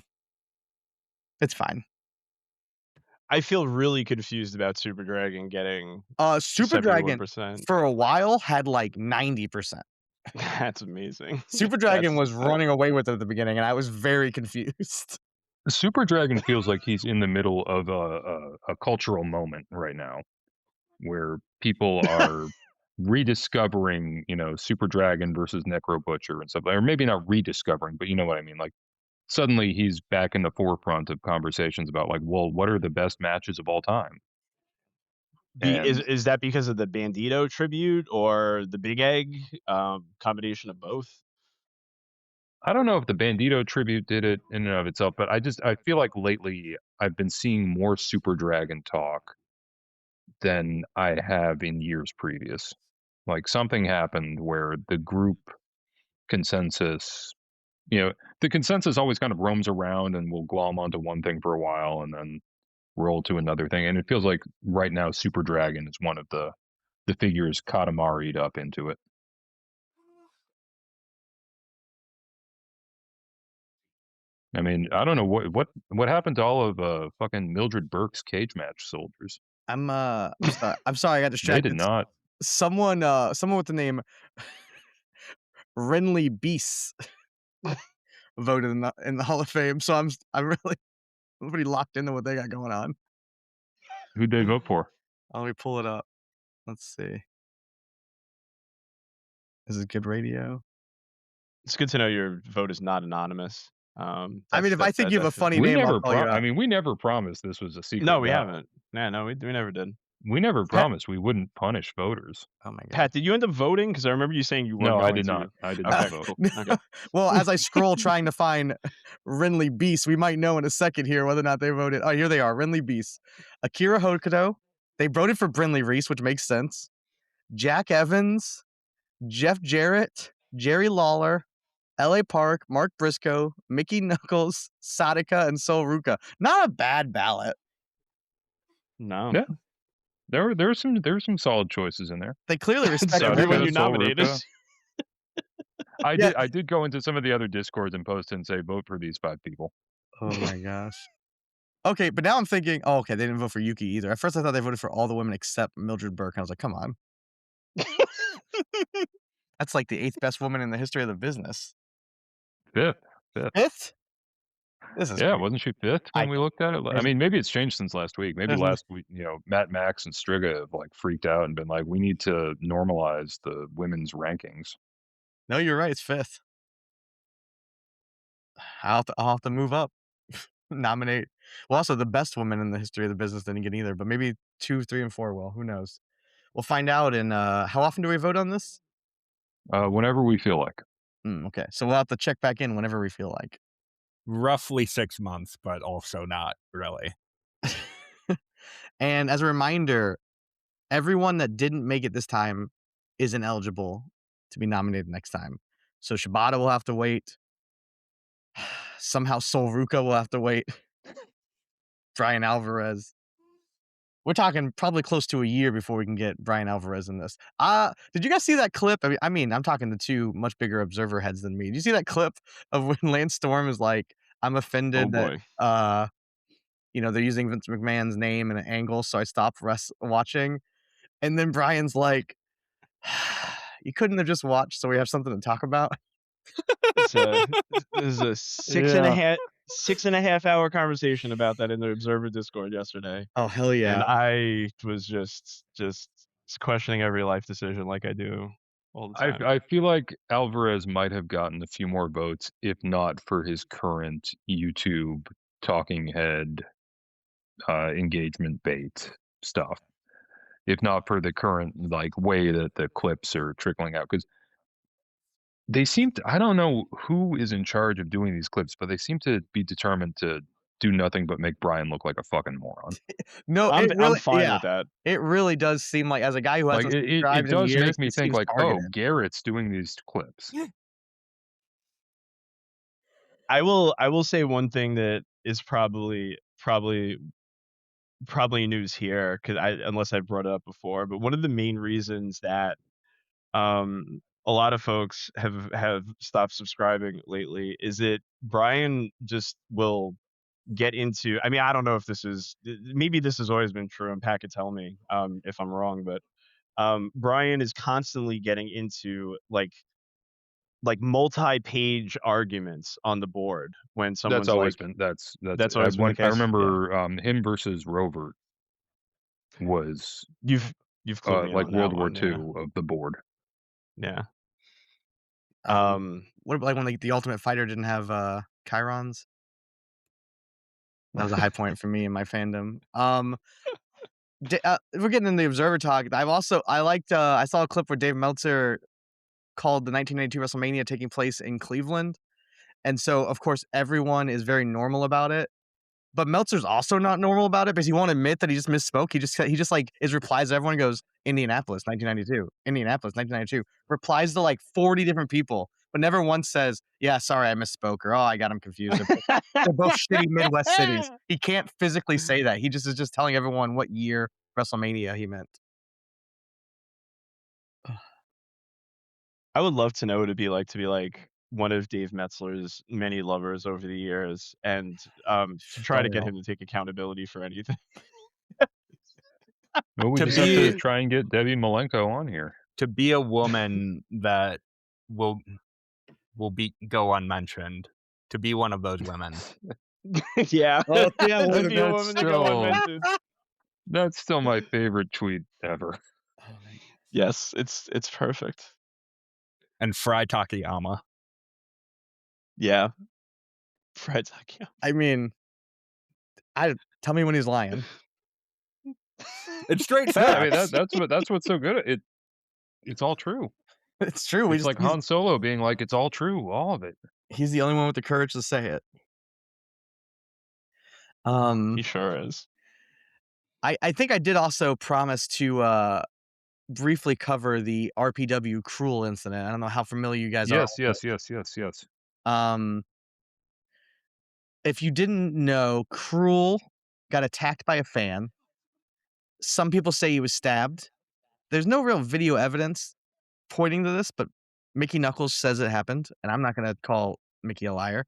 It's fine. I feel really confused about Super Dragon getting Super Dragon 71%. for a while had like 90%. That's amazing. Super Dragon was running away with it at the beginning, and I was very confused. Super Dragon feels like he's in the middle of a cultural moment right now, where people are rediscovering, Super Dragon versus Necro Butcher and stuff, or maybe not rediscovering, but you know what I mean. Like suddenly he's back in the forefront of conversations about like, well, what are the best matches of all time? Is that because of the Bandito tribute or the Big Egg combination of both? I don't know if the Bandito tribute did it in and of itself, but I feel like lately I've been seeing more Super Dragon talk than I have in years previous. Like something happened where the group consensus, the consensus always kind of roams around and will glom onto one thing for a while and then roll to another thing. And it feels like right now Super Dragon is one of the figures Katamari'd up into it. I mean, I don't know what happened to all of fucking Mildred Burke's cage match soldiers. I'm sorry, I got distracted. They did not. Someone with the name Renly Beast voted in the Hall of Fame, so I'm really pretty locked into what they got going on. Who'd they vote for? Let me pull it up. Let's see. This is good radio. It's good to know your vote is not anonymous. I mean, if I think you have a funny name, I'll call you out. I mean, we never promised this was a secret. No, we haven't. No, we never did. We never promised we wouldn't punish voters. Oh my god, Pat, did you end up voting? Because I remember you saying you were. No, going I did not. I did not vote. Okay. Well, as I scroll trying to find Renly Beast, we might know in a second here whether or not they voted. Oh, here they are, Renly Beast, Akira Hokuto. They voted for Brinley Reese, which makes sense. Jack Evans, Jeff Jarrett, Jerry Lawler, L.A. Park, Mark Briscoe, Mickey Knuckles, Sadaka, and Sol Ruka. Not a bad ballot. No. Yeah. There were some solid choices in there. They clearly respect everyone you nominated. I did go into some of the other Discords and post and say vote for these 5 people. Oh my gosh. Okay, but now I'm thinking, okay, they didn't vote for Yuki either. At first I thought they voted for all the women except Mildred Burke. I was like, come on. That's like the 8th best woman in the history of the business. 5th. 5th? This is crazy. Wasn't she 5th when we looked at it? I mean, maybe it's changed since last week. Maybe last week, Matt Max and Striga have like freaked out and been like, we need to normalize the women's rankings. No, you're right. It's 5th. I'll have to move up. Nominate. Well, also the best woman in the history of the business didn't get either, but maybe 2, 3, and 4 will. Who knows? We'll find out in how often do we vote on this? Whenever we feel like. Okay, so we'll have to check back in whenever we feel like. Roughly 6 months, but also not really. And as a reminder, everyone that didn't make it this time isn't eligible to be nominated next time. So Shibata will have to wait. Somehow Sol Ruka will have to wait. Brian Alvarez. We're talking probably close to a year before we can get Brian Alvarez in this. Did you guys see that clip? I mean, I'm talking to 2 much bigger observer heads than me. Did you see that clip of when Lance Storm is like, I'm offended that they're using Vince McMahon's name and an angle, so I stopped watching. And then Brian's like, you couldn't have just watched so we have something to talk about? This is a 6.5 hour conversation about that in the Observer Discord yesterday. Oh, hell yeah. And I was just questioning every life decision like I do all the time. I feel like Alvarez might have gotten a few more votes if not for his current YouTube talking head engagement bait stuff. If not for the current way that the clips are trickling out, because they seem to, I don't know who is in charge of doing these clips, but they seem to be determined to do nothing but make Brian look like a fucking moron. No, I'm fine with that. It really does seem like, as a guy who has it does make me think like, targeted. Oh, Garrett's doing these clips. I will say one thing that is probably news here, because unless I brought it up before, but one of the main reasons that a lot of folks have stopped subscribing lately is that Brian just will get into, I mean, I don't know if maybe this has always been true, and Pat could tell me if I'm wrong, but Brian is constantly getting into like multi-page arguments on the board when someone's that's always been the case. I remember him versus Rovert was You've clued me in like on that World War one, II of the board. Yeah. What about like when the Ultimate Fighter didn't have chyrons? That was a high point for me in my fandom. We're getting in the Observer talk. I saw a clip where Dave Meltzer called the 1992 WrestleMania taking place in Cleveland, and so of course everyone is very normal about it. But Meltzer's also not normal about it because he won't admit that he just misspoke. He just like his replies to everyone goes Indianapolis 1992, Indianapolis 1992. Replies to like 40 different people, but never once says, "Yeah, sorry, I misspoke," or "Oh, I got him confused." They're both shitty Midwest cities. He can't physically say that. He just is just telling everyone what year WrestleMania he meant. I would love to know what it'd be like to be like one of Dave Metzler's many lovers over the years, and to try to get him to take accountability for anything. Well, we just have to try and get Debbie Malenko on here. To be a woman that will go unmentioned. To be one of those women. Yeah. Well, yeah, To be a woman to go unmentioned. That's still my favorite tweet ever. Yes, it's perfect. And Fry Takayama. Yeah. Fry Takayama. I mean, tell me when he's lying. It's straight facts. I mean, that's what's so good. It's all true. It's true. It's like Han Solo being like, it's all true, all of it. He's the only one with the courage to say it. He sure is. I think I did also promise to briefly cover the RPW Krule incident. I don't know how familiar you guys are. Yes. If you didn't know, Krule got attacked by a fan. Some people say he was stabbed. There's no real video evidence pointing to this, but Mickey Knuckles says it happened, and I'm not going to call Mickey a liar.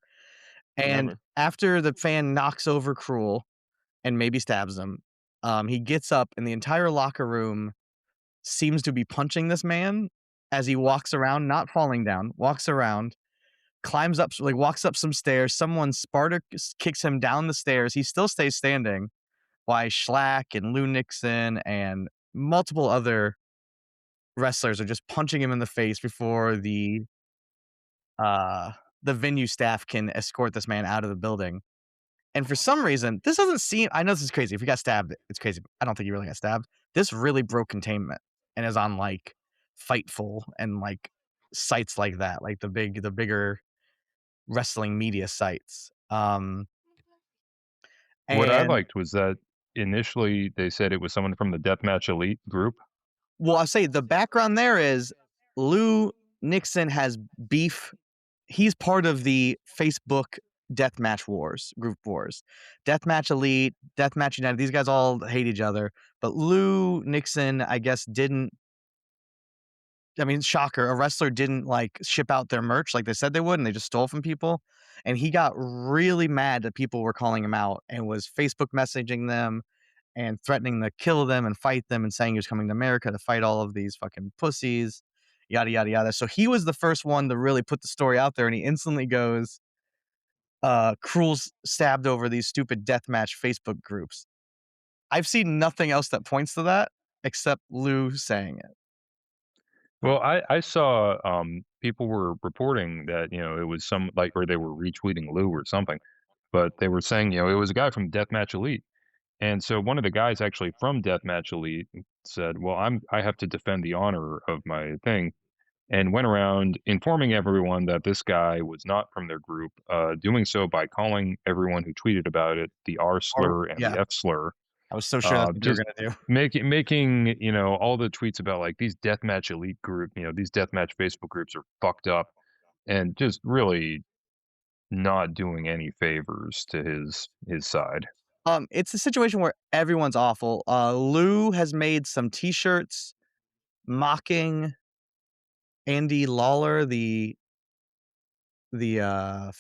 And after the fan knocks over Krule and maybe stabs him, he gets up, and the entire locker room seems to be punching this man as he walks around, not falling down, walks around, climbs up, like walks up some stairs. Someone Sparta kicks him down the stairs. He still stays standing. Why Schlack and Lou Nixon and multiple other wrestlers are just punching him in the face before the venue staff can escort this man out of the building. And for some reason, this doesn't seem, I know this is crazy. If he got stabbed, it's crazy. I don't think he really got stabbed. This really broke containment and is on like Fightful and like sites like that, like the bigger wrestling media sites. What I liked was that initially they said it was someone from the Deathmatch Elite group. Well, I'll say the background there is Lou Nixon has beef. He's part of the Facebook Deathmatch Wars, group wars. Deathmatch Elite, Deathmatch United, these guys all hate each other. But Lou Nixon, I guess, shocker, a wrestler didn't like ship out their merch like they said they would, and they just stole from people. And he got really mad that people were calling him out and was Facebook messaging them and threatening to kill them and fight them and saying he was coming to America to fight all of these fucking pussies, yada, yada, yada. So he was the first one to really put the story out there, and he instantly goes, Krule's stabbed over these stupid deathmatch Facebook groups. I've seen nothing else that points to that except Lou saying it. Well, I saw people were reporting that, it was some like, or they were retweeting Lou or something, but they were saying, it was a guy from Deathmatch Elite. And so one of the guys actually from Deathmatch Elite said, well, I have to defend the honor of my thing, and went around informing everyone that this guy was not from their group, doing so by calling everyone who tweeted about it the R slur and the F slur. I was so sure that's what you were going to do. Making, all the tweets about like these Deathmatch Elite group, these Deathmatch Facebook groups are fucked up, and just really not doing any favors to his side. It's a situation where everyone's awful. Lou has made some T-shirts mocking Andy Lawler, the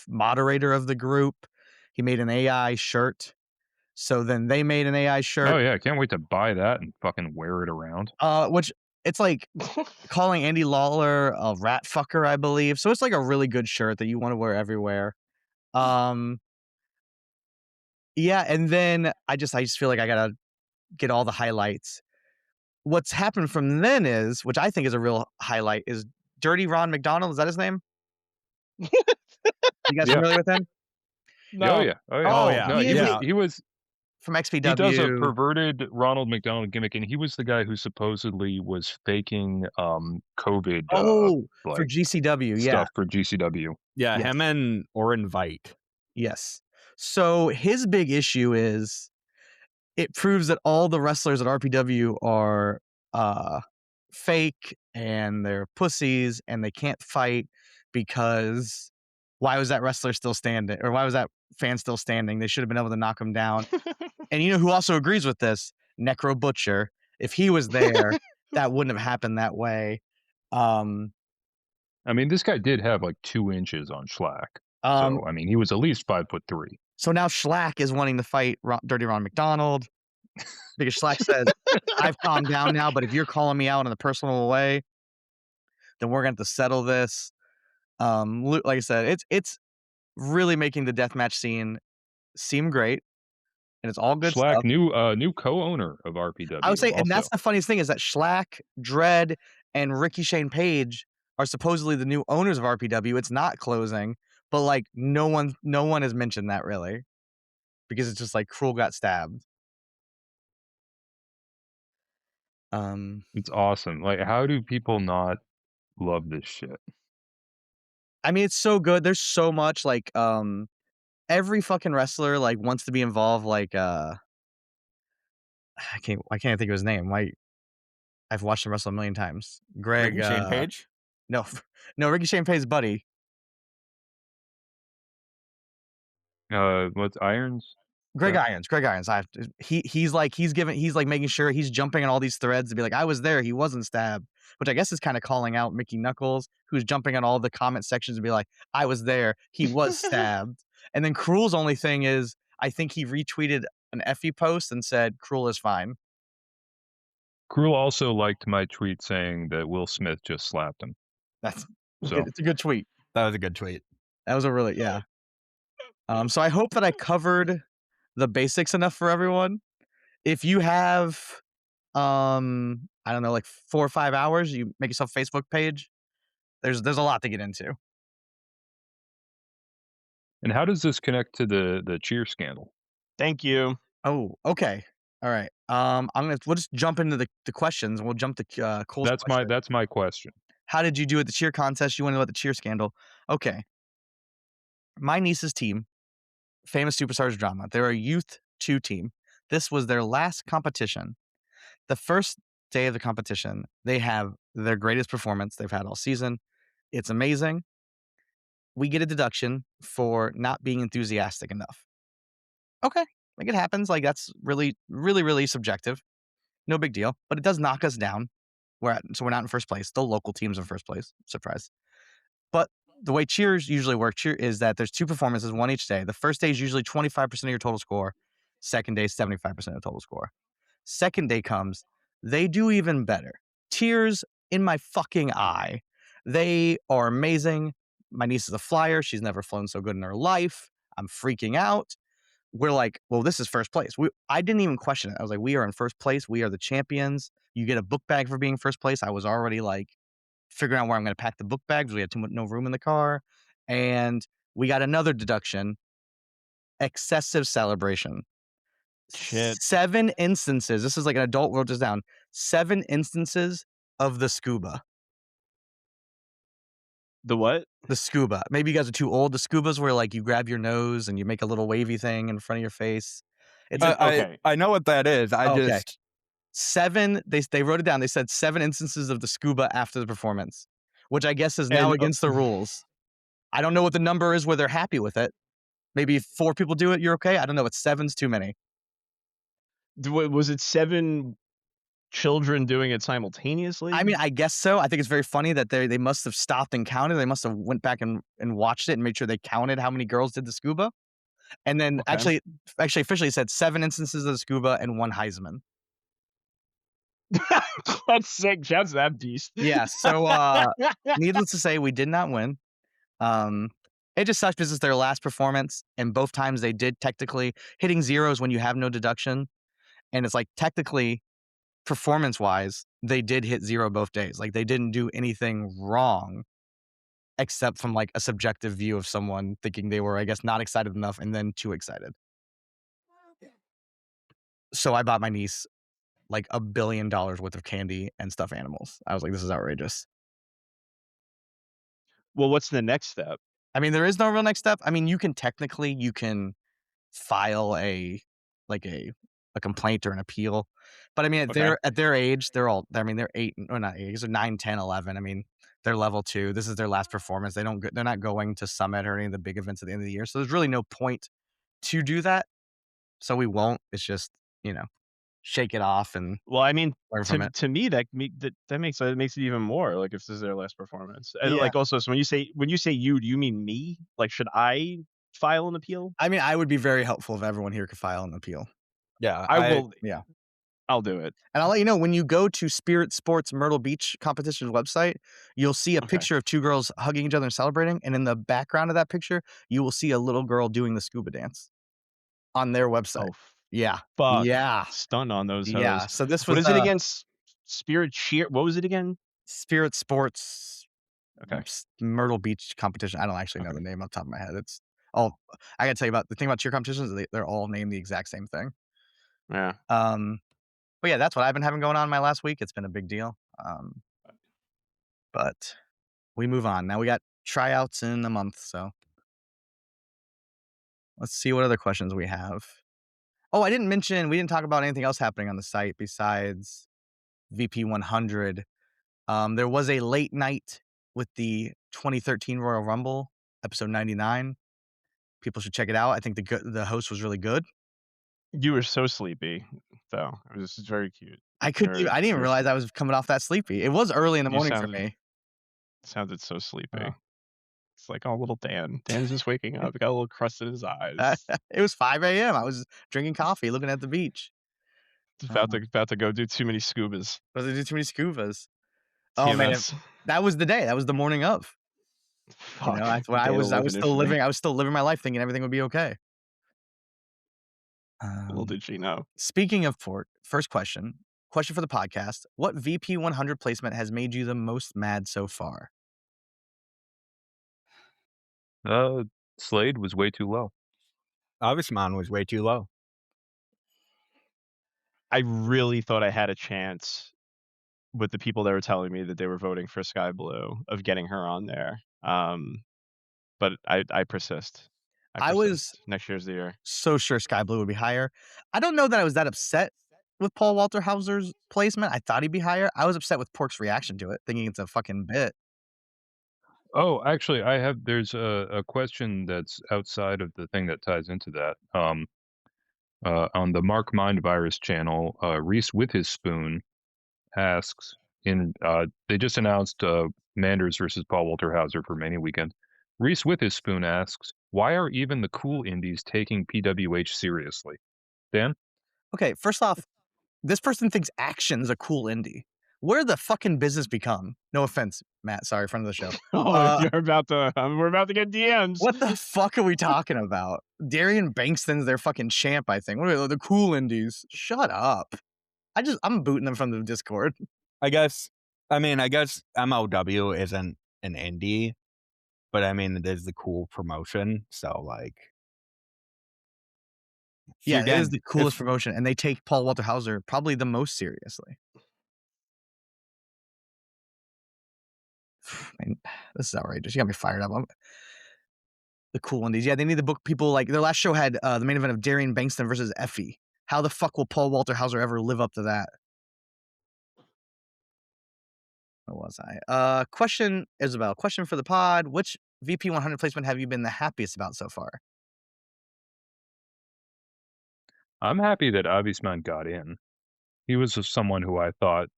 moderator of the group. He made an AI shirt. So then they made an AI shirt. Oh yeah, I can't wait to buy that and fucking wear it around. Which it's like calling Andy Lawler a rat fucker, I believe. So it's like a really good shirt that you want to wear everywhere. Yeah, and then I just feel like I gotta get all the highlights. what's happened from then is, which I think is a real highlight, is Dirty Ron McDonald. Is that his name? You guys familiar with him? No. Oh yeah. Oh, yeah. No, he was from XPW. He does a perverted Ronald McDonald gimmick, and he was the guy who supposedly was faking COVID. For GCW, stuff for GCW. Yeah, yes. Him and Orin Veidt. Yes. So his big issue is it proves that all the wrestlers at RPW are fake and they're pussies and they can't fight because why was that wrestler still standing, or why was that fan still standing? They should have been able to knock him down. And you know who also agrees with this? Necro Butcher. If he was there, that wouldn't have happened that way. I mean, this guy did have like 2 inches on Schlack. So, I mean, he was at least 5'3". So now Schlack is wanting to fight Dirty Ron McDonald because Schlack says, I've calmed down now, but if you're calling me out in a personal way, then we're going to have to settle this. Like I said, it's really making the deathmatch scene seem great. And it's all good Schlack, stuff. new co-owner of RPW. I would say, also. And that's the funniest thing is that Schlack, Dredd, and Ricky Shane Page are supposedly the new owners of RPW. It's not closing, but like no one has mentioned that really, because it's just like Krule got stabbed. It's awesome. Like, how do people not love this shit? I mean, it's so good. There's so much like every fucking wrestler like wants to be involved. Like I can't think of his name. I've watched him wrestle a million times. Greg Ricky Shane Page? No, Ricky Shane Page's buddy. What's Irons? Greg Irons. He's making sure he's jumping on all these threads to be like, I was there, he wasn't stabbed, which I guess is kind of calling out Mickey Knuckles, who's jumping on all the comment sections to be like, I was there, he was stabbed. And then Krule's only thing is, I think he retweeted an Effie post and said, Krule is fine. Krule also liked my tweet saying that Will Smith just slapped him. It's a good tweet. That was a good tweet. That was a really, yeah. So I hope that I covered the basics enough for everyone. If you have, I don't know, like 4 or 5 hours, you make yourself a Facebook page. There's a lot to get into. And how does this connect to the cheer scandal? Thank you. Oh, okay. All right. We'll just jump into the questions, and we'll jump to Cole's question. That's my question. How did you do at the cheer contest? You want to know about the cheer scandal? Okay. My niece's team, Famous Superstars Drama, they're a youth 2 team. This was their last competition. The first day of the competition, they have their greatest performance they've had all season. It's amazing. We get a deduction for not being enthusiastic enough. Okay, like it happens. Like that's really, really, really subjective. No big deal, but it does knock us down. We're not in first place. The local team's in first place. Surprise. But the way cheers usually work is that there's 2 performances, one each day. The first day is usually 25% of your total score. Second day, 75% of total score. Second day comes, they do even better. Tears in my fucking eye. They are amazing. My niece is a flyer. She's never flown so good in her life. I'm freaking out. We're like, well, this is first place. I didn't even question it. I was like, we are in first place. We are the champions. You get a book bag for being first place. I was already like figuring out where I'm going to pack the book bags. We had no room in the car. And we got another deduction. Excessive celebration. Shit. 7 instances. This is like an adult wrote this down. 7 instances of the scuba. The what? The scuba. Maybe you guys are too old. The scuba's where like you grab your nose and you make a little wavy thing in front of your face. It's okay. I know what that is. Okay. 7. They wrote it down. They said 7 instances of the scuba after the performance, which I guess is now against the rules. I don't know what the number is where they're happy with it. Maybe if 4 people do it, you're okay. I don't know. It's 7's too many. Was it 7 children doing it simultaneously? I mean, I guess so. I think it's very funny that they must have stopped and counted. They must have went back and watched it and made sure they counted how many girls did the scuba. And then actually officially said 7 instances of the scuba and 1 Heisman. That's sick. Shouts to that beast. Yeah. So needless to say, we did not win. It just sucks because it's their last performance, and both times they did technically hitting zeros when you have no deduction. And it's like technically performance-wise, they did hit 0 both days. Like, they didn't do anything wrong except from, like, a subjective view of someone thinking they were, I guess, not excited enough and then too excited. So I bought my niece, like, $1 billion worth of candy and stuffed animals. I was like, this is outrageous. Well, what's the next step? I mean, there is no real next step. I mean, you can file a complaint or an appeal. But I mean, at their age, they're 8 or not 8, they're 9, 10, 11. I mean, they're level 2. This is their last performance. They're not going to Summit or any of the big events at the end of the year. So there's really no point to do that. So we won't. It's just, shake it off and well, I mean, learn to me that makes it even more like if this is their last performance. And Yeah. like also, so when you say you, do you mean me? Like, should I file an appeal? I mean, I would be very helpful if everyone here could file an appeal. Yeah, I will. Yeah. I'll do it. And I'll let you know, when you go to Spirit Sports Myrtle Beach competition's website, you'll see a picture of 2 girls hugging each other and celebrating. And in the background of that picture, you will see a little girl doing the scuba dance on their website. Oh, yeah. fuck. Yeah. Stun on those hoes. Yeah. So this was what is it against Spirit Cheer? What was it again? Spirit Sports Okay. Myrtle Beach competition. I don't actually know the name off the top of my head. It's all I gotta tell you about the thing about cheer competitions is they're all named the exact same thing. Yeah. But yeah, that's what I've been having going on my last week. It's been a big deal. But we move on. Now we got tryouts in a month, so let's see what other questions we have. Oh, we didn't talk about anything else happening on the site besides VP 100. There was a late night with the 2013 Royal Rumble, episode 99. People should check it out. I think the host was really good. You were so sleepy, though. It was very cute. I didn't even realize I was coming off that sleepy. It was early in the morning for me. Sounded so sleepy. It's like, oh, little Dan. Dan's just waking up. He got a little crust in his eyes. It was 5 a.m. I was drinking coffee, looking at the beach. About to go do too many scubas. About to do too many scubas. TMS. Oh man, that was the day. That was the morning of. Fuck. That's when I was still living. I was still living my life, thinking everything would be okay. Little did she know. Speaking of first question for the podcast: what VP 100 placement has made you the most mad so far? Slade was way too low. Obvisman was way too low. I really thought I had a chance with the people that were telling me that they were voting for Sky Blue of getting her on there. But I persist. I was next year's the year. So sure Sky Blue would be higher. I don't know that I was that upset with Paul Walter Hauser's placement. I thought he'd be higher. I was upset with Pork's reaction to it, thinking it's a fucking bit. Oh, actually, there's a question that's outside of the thing that ties into that. On the Mark Mind Virus channel, Reese with his spoon asks, they just announced Manders versus Paul Walter Hauser for Mania Weekend. Reese with his spoon asks, why are even the cool indies taking PWH seriously? Dan? Okay, first off, this person thinks Action's a cool indie. Where the fucking business become? No offense, Matt. Sorry, friend of the show. We're about to get DMs. What the fuck are we talking about? Darian Bankston's their fucking champ, I think. What are the cool indies? Shut up. I'm booting them from the Discord. I guess MLW isn't an indie, but I mean, it is the cool promotion. So, like, yeah, it is the coolest promotion, and they take Paul Walter Hauser probably the most seriously. I mean, this is outrageous. You got me fired up. The cool indies. Yeah, they need to book people like their last show had the main event of Darian Bankston versus Effie. How the fuck will Paul Walter Hauser ever live up to that? Where was I? Question, Isabel. Question for the pod. Which VP 100 placement have you been the happiest about so far? I'm happy that Obvisman got in. He was someone who I thought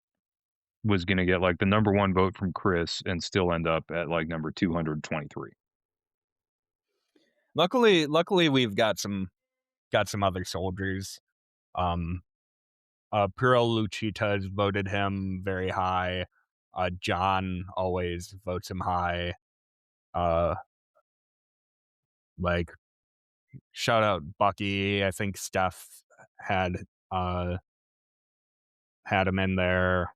was going to get like the number 1 vote from Chris and still end up at like number 223. Luckily we've got some other soldiers. Piro Luchita has voted him very high. John always votes him high. Like, shout out Bucky. I think Steph had had him in there.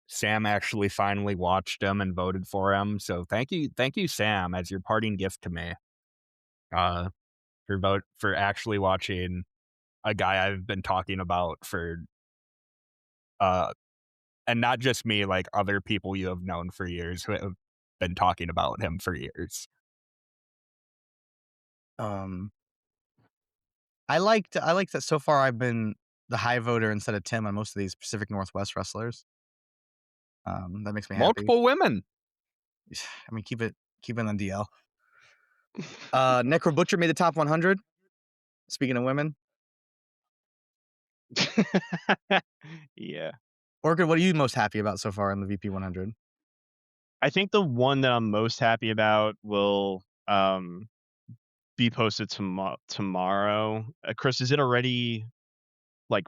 Sam actually finally watched him and voted for him. So thank you, Sam, as your parting gift to me. For actually watching a guy I've been talking about for and not just me, like other people you have known for years who have been talking about him for years. I liked that so far I've been the high voter instead of Tim on most of these Pacific Northwest wrestlers. That makes me happy. Multiple women. I mean, keep it on DL. Necro Butcher made the top 100. Speaking of women. Yeah. Orchid, what are you most happy about so far in the VP 100? I think the one that I'm most happy about will be posted tomorrow. Chris, is it already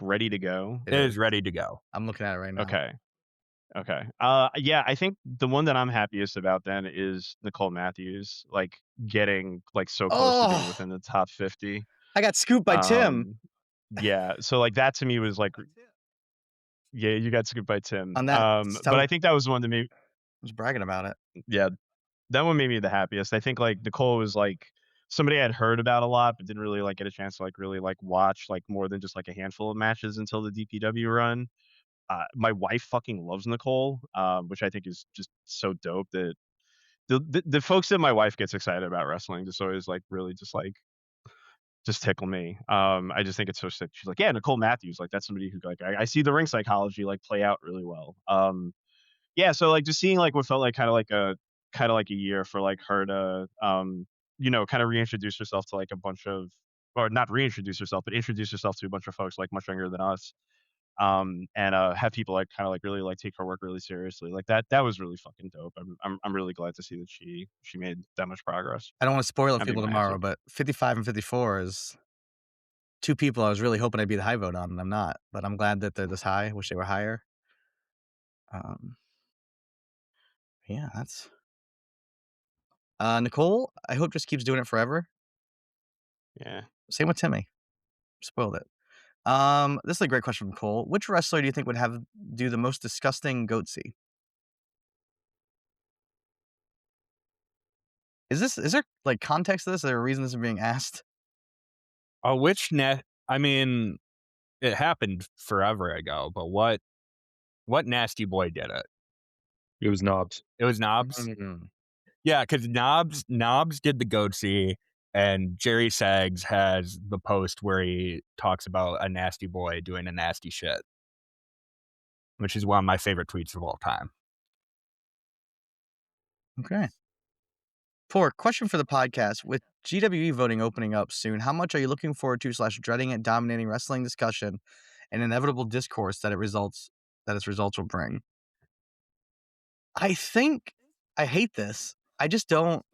ready to go? It is ready to go. I'm looking at it right now. Okay. Yeah, I think the one that I'm happiest about then is Nicole Matthews, getting so close to being within the top 50. I got scooped by Tim. Yeah, so that to me was yeah, you got scooped by Tim. On that, but I think that was the one that made. I was bragging about it. Yeah, that one made me the happiest. I think Nicole was somebody I had heard about a lot, but didn't really get a chance to really watch more than just a handful of matches until the DPW run. My wife fucking loves Nicole, which I think is just so dope that the folks that my wife gets excited about wrestling just always really just tickle me. I just think it's so sick. She's like, yeah, Nicole Matthews, that's somebody who I see the ring psychology play out really well. Yeah, so just seeing what felt kind of like a year for her to kind of reintroduce herself to a bunch of, or not reintroduce herself, but introduce herself to a bunch of folks much younger than us. And have people kind of really take her work really seriously. That was really fucking dope. I'm really glad to see that she made that much progress. I don't want to spoil it for people tomorrow, but 55 and 54 is two people I was really hoping I'd be the high vote on, and I'm not. But I'm glad that they're this high. I wish they were higher. Yeah, that's Nicole. I hope just keeps doing it forever. Yeah. Same with Timmy. Spoiled it. This is a great question from Cole. Which wrestler do you think would do the most disgusting goatsy? Is there context to this? Is there a reason this is being asked? I mean, it happened forever ago, but what nasty boy did it? It was Knobs. It was Knobs? Mm-hmm. Yeah, because Knobs did the goatsy, and Jerry Sags has the post where he talks about a nasty boy doing a nasty shit, which is one of my favorite tweets of all time. Okay. Question for the podcast. With GWE voting opening up soon, how much are you looking forward to / dreading it dominating wrestling discussion and inevitable discourse that its results will bring? I think I hate this. I just don't.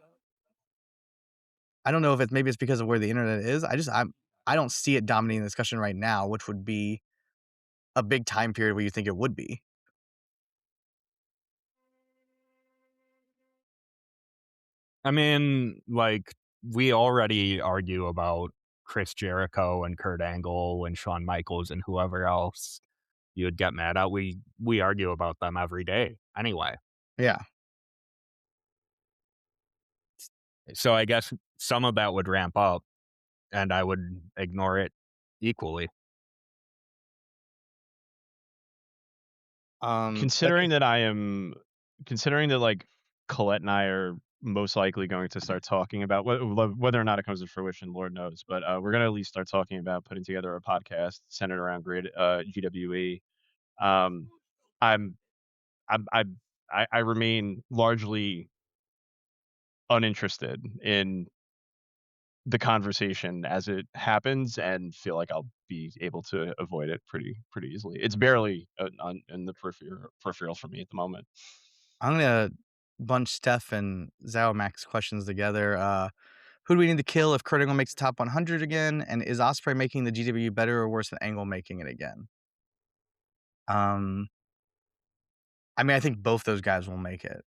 I don't know if maybe it's because of where the internet is. I don't see it dominating the discussion right now, which would be a big time period where you think it would be. I mean, we already argue about Chris Jericho and Kurt Angle and Shawn Michaels and whoever else you would get mad at. We argue about them every day anyway. Yeah. So I guess some of that would ramp up, and I would ignore it equally. Considering that Colette and I are most likely going to start talking about whether or not it comes to fruition, Lord knows, but we're going to at least start talking about putting together a podcast centered around GWE. I remain largely uninterested in the conversation as it happens, and feel like I'll be able to avoid it pretty easily. It's barely in the peripheral for me at the moment. I'm gonna bunch Steph and Max questions together. Who do we need to kill if Kurt Angle makes the top 100 again? And is Ospreay making the GW better or worse than Angle making it again? I mean, I think both those guys will make it.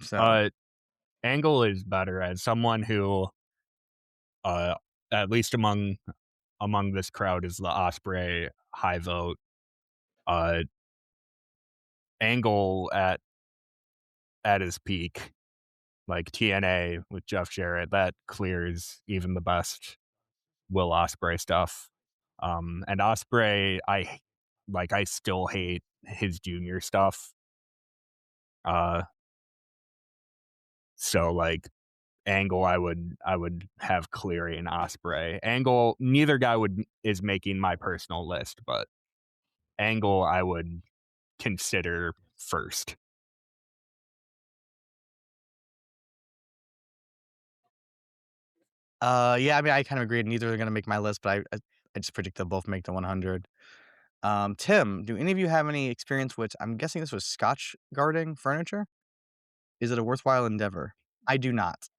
So Angle is better as someone who, at least among among this crowd is the Osprey high vote. Angle at his peak, like TNA with Jeff Jarrett, that clears even the best Will Ospreay stuff. And Ospreay, I still hate his junior stuff. So like Angle, I would have clearing Ospreay. Angle, neither guy is making my personal list, but Angle I would consider first. Yeah, I mean, I kind of agreed. Neither are going to make my list, but I just predict they'll both make the 100. Tim, do any of you have any experience with, I'm guessing this was Scotch guarding furniture? Is it a worthwhile endeavor? I do not.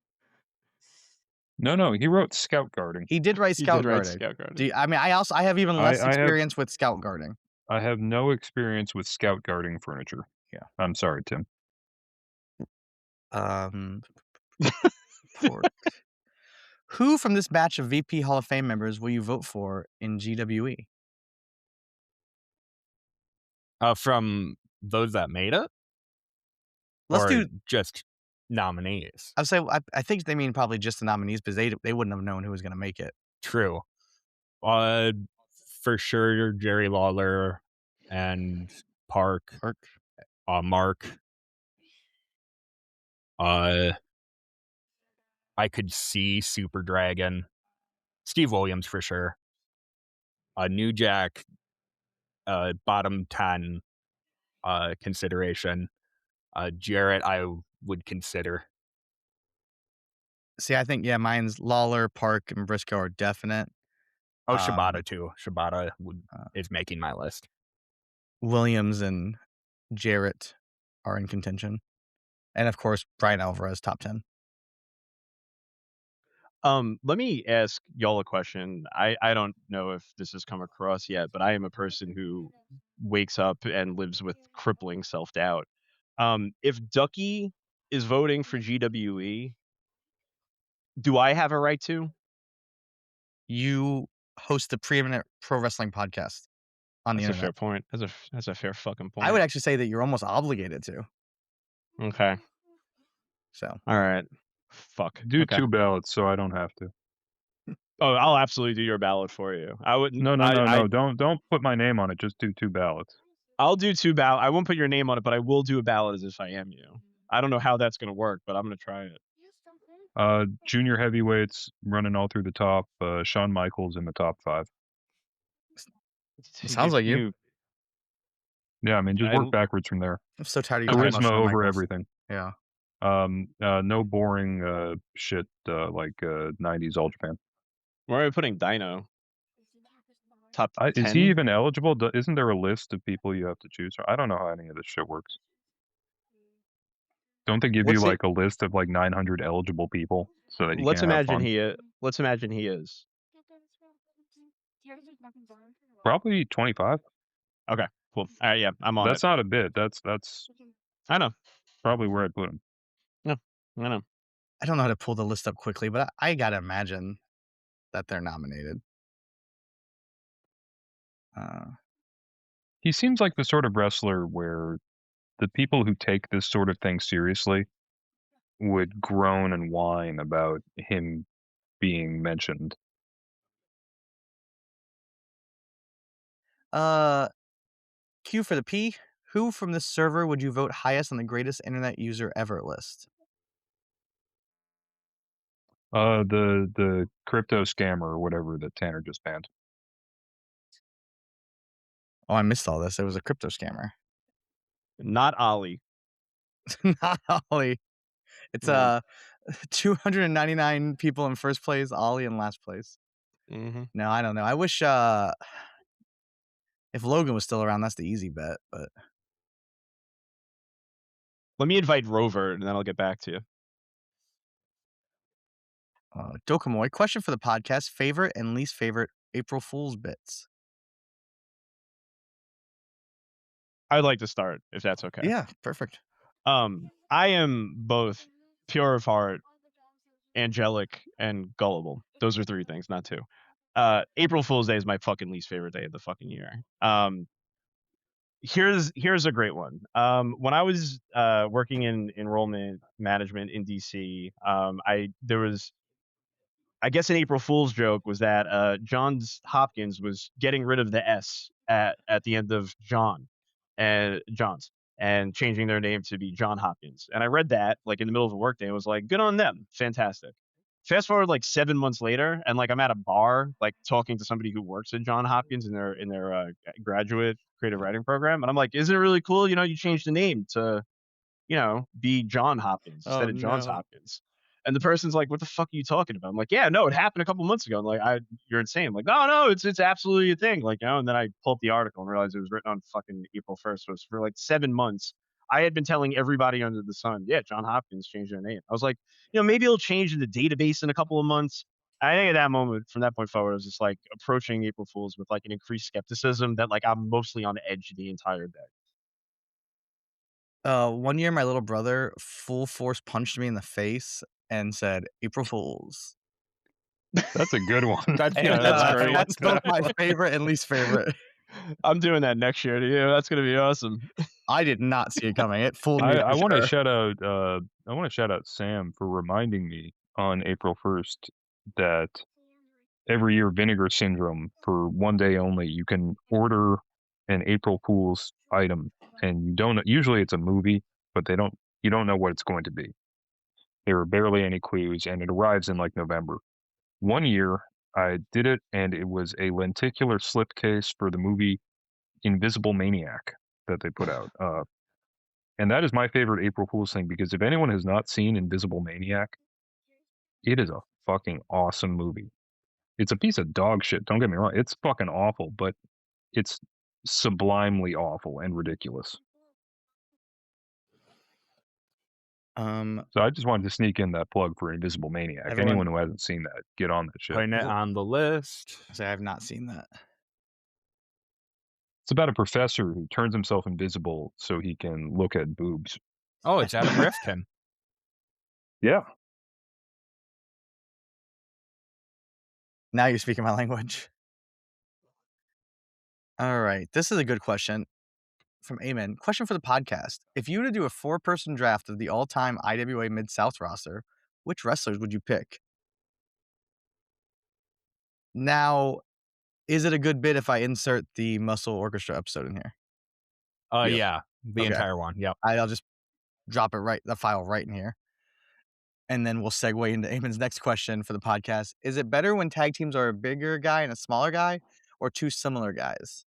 No, he wrote scout guarding. He did write scout guarding. Scout guarding. I have even less experience with scout guarding. I have no experience with scout guarding furniture. Yeah. I'm sorry, Tim. Pork. Who from this batch of VP Hall of Fame members will you vote for in GWE? From those that made it? Let's do just nominees. I think they mean probably just the nominees because they wouldn't have known who was going to make it. True. For sure, Jerry Lawler and Mark. I could see Super Dragon. Steve Williams for sure. New Jack, bottom 10 consideration. Jarrett, I would consider. See, I think, mine's Lawler, Park, and Briscoe are definite. Oh, Shibata too. Shibata is making my list. Williams and Jarrett are in contention. And of course, Brian Alvarez, top 10. Let me ask y'all a question. I don't know if this has come across yet, but I am a person who wakes up and lives with crippling self-doubt. If Ducky is voting for GWE, do I have a right to? You host the preeminent pro wrestling podcast on the internet. That's a fair point. That's a fair fucking point. I would actually say that you're almost obligated to. Okay. So. All right. Fuck. Do 2 ballots so I don't have to. Oh, I'll absolutely do your ballot for you. I would. No. Don't put my name on it. Just do 2 ballots. I'll do 2 ballots. I won't put your name on it, but I will do a ballot as if I am you. I don't know how that's going to work, but I'm going to try it. Junior heavyweights running all through the top. Shawn Michaels in the top 5. Sounds like you. Yeah, I mean, just work backwards from there. I'm so tired of charisma over everything. Yeah. No boring shit like 90s All Japan. Where are we putting Dino? Top 10? Is he even eligible? Isn't there a list of people you have to choose from? I don't know how any of this shit works. Don't they give you like a list of like 900 eligible people so that you Let's can have fun? Let's imagine he is. Probably 25. Okay, cool. Yeah, I'm on. That's not a bit. That's. I know. Probably where I'd put him. No, I know. I don't know how to pull the list up quickly, but I gotta imagine that they're nominated. He seems like the sort of wrestler where the people who take this sort of thing seriously would groan and whine about him being mentioned. Q for the P. Who from this server would you vote highest on the greatest internet user ever list? The crypto scammer or whatever that Tanner just banned. Oh, I missed all this. It was a crypto scammer. Not Ollie. Not Ollie. It's 299 people in first place, Ollie in last place. Mm-hmm. No, I don't know. I wish if Logan was still around, that's the easy bet, but let me invite Rover and then I'll get back to you. Dokamoy, question for the podcast: favorite and least favorite April Fool's bits? I'd like to start if that's okay. Yeah, perfect. I am both pure of heart, angelic, and gullible. Those are 3 things, not 2. April Fool's Day is my fucking least favorite day of the fucking year. Here's a great one. When I was working in enrollment management in DC, I guess an April Fool's joke was that Johns Hopkins was getting rid of the S at the end of Johns and changing their name to be John Hopkins. And I read that like in the middle of a workday and was like, good on them, fantastic. Fast forward like 7 months later, and like I'm at a bar, like talking to somebody who works at Johns Hopkins in their graduate creative writing program, and I'm like, isn't it really cool? You changed the name to, be John Hopkins instead of Johns Hopkins. And the person's like, what the fuck are you talking about? I'm like, yeah, no, it happened a couple months ago. I'm like, you're insane. I'm like, no, it's absolutely a thing. Like, and then I pulled up the article and realized it was written on fucking April 1st. So it's for like 7 months. I had been telling everybody under the sun, yeah, John Hopkins changed their name. I was like, maybe it'll change in the database in a couple of months. I think at that moment, from that point forward, I was just like approaching April Fools with like an increased skepticism that like I'm mostly on edge the entire day. One year, my little brother full force punched me in the face and said, "April Fools." That's a good one. That's Yeah, that's great. That's both my favorite and least favorite. I'm doing that next year to you. That's gonna be awesome. I did not see it coming. It fooled me. I want to shout out. I want to shout out Sam for reminding me on April 1st that every year Vinegar Syndrome, for one day only, you can order an April Fool's item, and you don't. Usually it's a movie, but you don't know what it's going to be. There are barely any clues, and it arrives in like November. One year I did it, and it was a lenticular slipcase for the movie Invisible Maniac that they put out. And that is my favorite April Fool's thing, because if anyone has not seen Invisible Maniac, it is a fucking awesome movie. It's a piece of dog shit, don't get me wrong. It's fucking awful, but it's sublimely awful and ridiculous. So I just wanted to sneak in that plug for Invisible Maniac. Anyone who hasn't seen that, get on that shit. Putting it on the list. I have not seen that. It's about a professor who turns himself invisible so he can look at boobs. Oh, it's Adam Rifkin. Yeah. Now you're speaking my language. All right. This is a good question from Eamon. Question for the podcast. If you were to do a 4-person draft of the all-time IWA Mid-South roster, which wrestlers would you pick? Now, is it a good bit if I insert the Muscle Orchestra episode in here? Yeah. The entire one. Yep. I'll just drop the file right in here. And then we'll segue into Eamon's next question for the podcast. Is it better when tag teams are a bigger guy and a smaller guy, or 2 similar guys?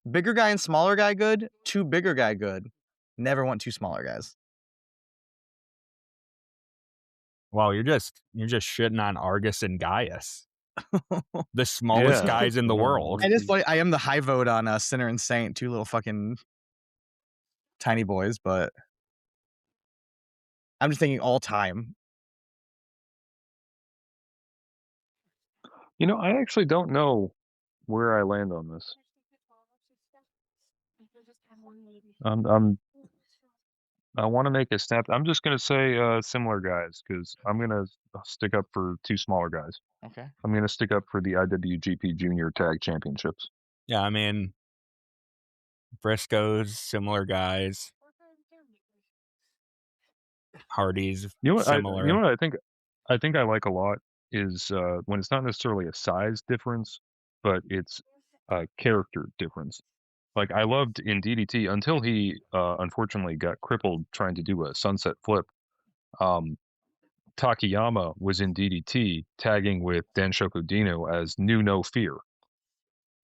Bigger guy and smaller guy good, 2 bigger guy good. Never want 2 smaller guys. Well, you're just shitting on Argus and Gaius. The smallest guys in the world. I am the high vote on Sinner and Saint, 2 little fucking tiny boys, but I'm just thinking all time. I actually don't know where I land on this. I want to make a snap. I'm just going to say similar guys, because I'm going to stick up for 2 smaller guys. Okay. I'm going to stick up for the IWGP Junior Tag Championships. Yeah, I mean, Briscoes, similar guys. Hardy's, similar. What I think I like a lot is when it's not necessarily a size difference, but it's a character difference. Like, I loved in DDT until he unfortunately got crippled trying to do a sunset flip. Takayama was in DDT tagging with Denshoku Dino as New No Fear.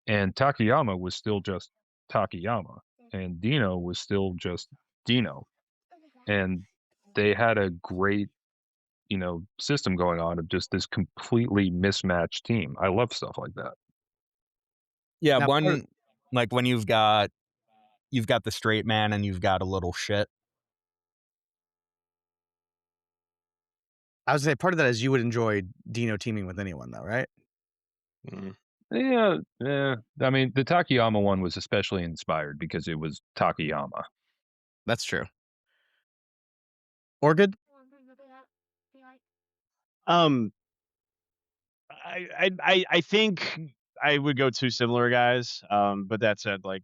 And Takayama was still just Takayama, and Dino was still just Dino. And they had a great, system going on of just this completely mismatched team. I love stuff like that. Yeah, like when you've got the straight man and you've got a little shit. I would say part of that is you would enjoy Dino teaming with anyone, though, right? Yeah. I mean, the Takayama one was especially inspired because it was Takayama. That's true. Orchid? I think I would go two similar guys. But that said, like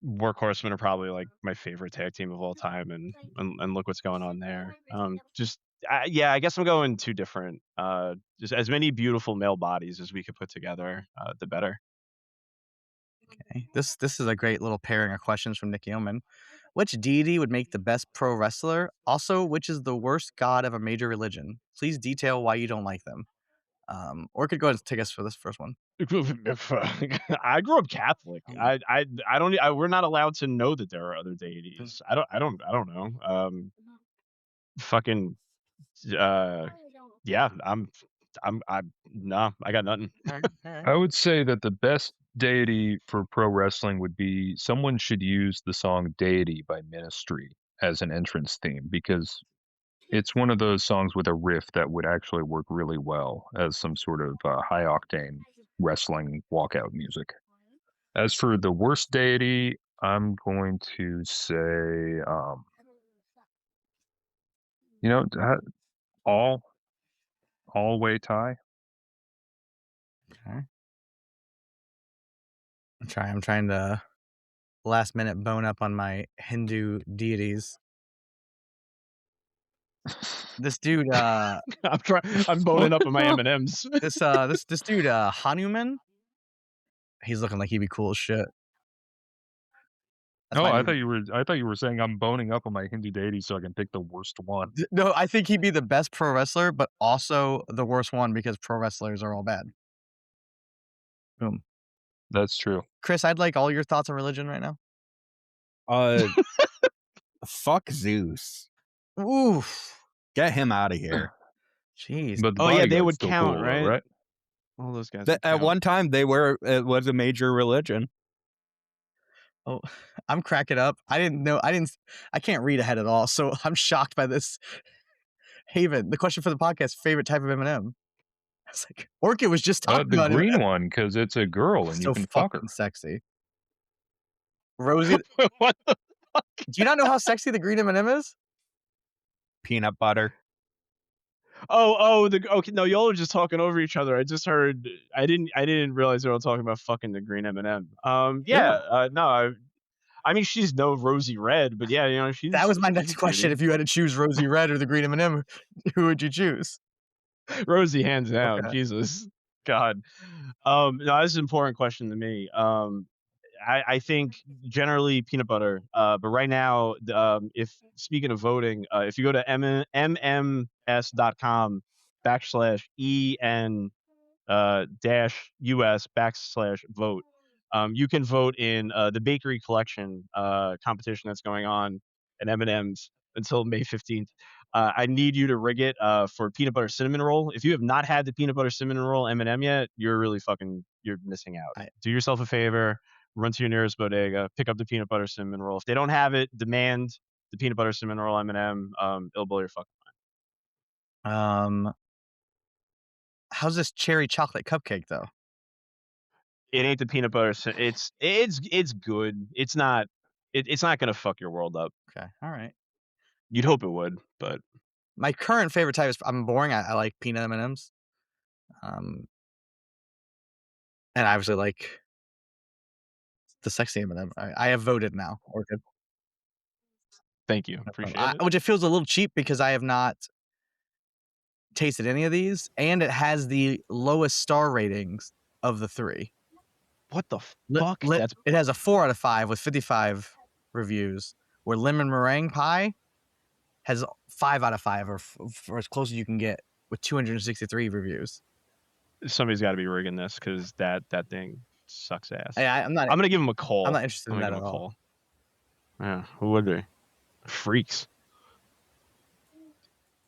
Workhorsemen are probably like my favorite tag team of all time, and look what's going on there. Yeah, I guess I'm going two different. Just as many beautiful male bodies as we could put together, the better. Okay. This is a great little pairing of questions from Nick Yeoman. Which deity would make the best pro wrestler? Also, which is the worst god of a major religion? Please detail why you don't like them. Orchid, go ahead and take us for this first one. I grew up Catholic. I don't. We're not allowed to know that there are other deities. I don't know. Fucking. Yeah. No. I got nothing. I would say that the best deity for pro wrestling would be someone should use the song Deity by Ministry as an entrance theme, because it's one of those songs with a riff that would actually work really well as some sort of high octane wrestling walkout music. As for the worst deity, I'm going to say, all way tie. Okay. I'm trying to last minute bone up on my Hindu deities. This dude, I'm boning up on my M&Ms. this dude, Hanuman. He's looking like he'd be cool as shit. I thought you were saying I'm boning up on my Hindu deity so I can pick the worst one. No, I think he'd be the best pro wrestler, but also the worst one because pro wrestlers are all bad. Boom. That's true. Chris, I'd like all your thoughts on religion right now. Fuck Zeus. Oof. Get him out of here. Jeez. But they would count, cool, right? Though, right? All those guys. At one time, it was a major religion. Oh, I'm cracking up. I can't read ahead at all, so I'm shocked by this. Haven, the question for the podcast: favorite type of M&M? I was like, Orchid was just talking about the green one because it's a girl and so you can fuck her. Sexy. Rosie, what the fuck? Do you not know how sexy the green M&M is? Peanut butter. Okay. No, y'all are just talking over each other. I just heard. I didn't realize they were all talking about fucking the green M&M. No. I mean, she's no Rosie Red, but yeah, she's. That was my next question. If you had to choose Rosie Red or the green M&M, who would you choose? Rosie, hands down. Okay. Jesus, God. No, this is an important question to me. I think generally peanut butter. But right now, if speaking of voting, if you go to mms.com/en -us/vote, you can vote in the bakery collection competition that's going on at M&M's until May 15th. I need you to rig it for peanut butter cinnamon roll. If you have not had the peanut butter cinnamon roll M&M yet, you're missing out. Do yourself a favor, run to your nearest bodega, pick up the peanut butter cinnamon roll. If they don't have it, demand the peanut butter cinnamon roll M&M. It'll blow your fucking mind. How's this cherry chocolate cupcake though? It ain't the peanut butter. It's good. It's not gonna fuck your world up. Okay, all right. You'd hope it would, but my current favorite type is I'm boring. I like peanut M&Ms. And I obviously like the sexy M&M. I have voted now. Orchid. Thank you. Appreciate it. Which it feels a little cheap because I have not tasted any of these, and it has the lowest star ratings of the three. What the fuck? It has a 4 out of 5 with 55 reviews, where lemon meringue pie has 5 out of 5, or for as close as you can get, with 263 reviews. Somebody's got to be rigging this because that thing sucks ass. I'm gonna give him a call. I'm not interested in that at all. Yeah, who would be? Freaks.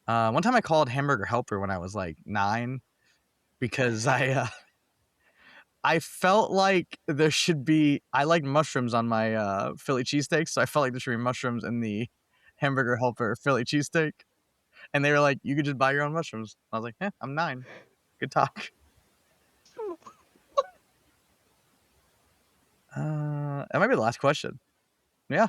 One time I called Hamburger Helper when I was like 9 because I felt like there should be. I like mushrooms on my Philly cheesesteak, so I felt like there should be mushrooms in the Hamburger Helper Philly cheesesteak. And they were like, "You could just buy your own mushrooms." I was like, I'm 9. Good talk. That might be the last question. Yeah.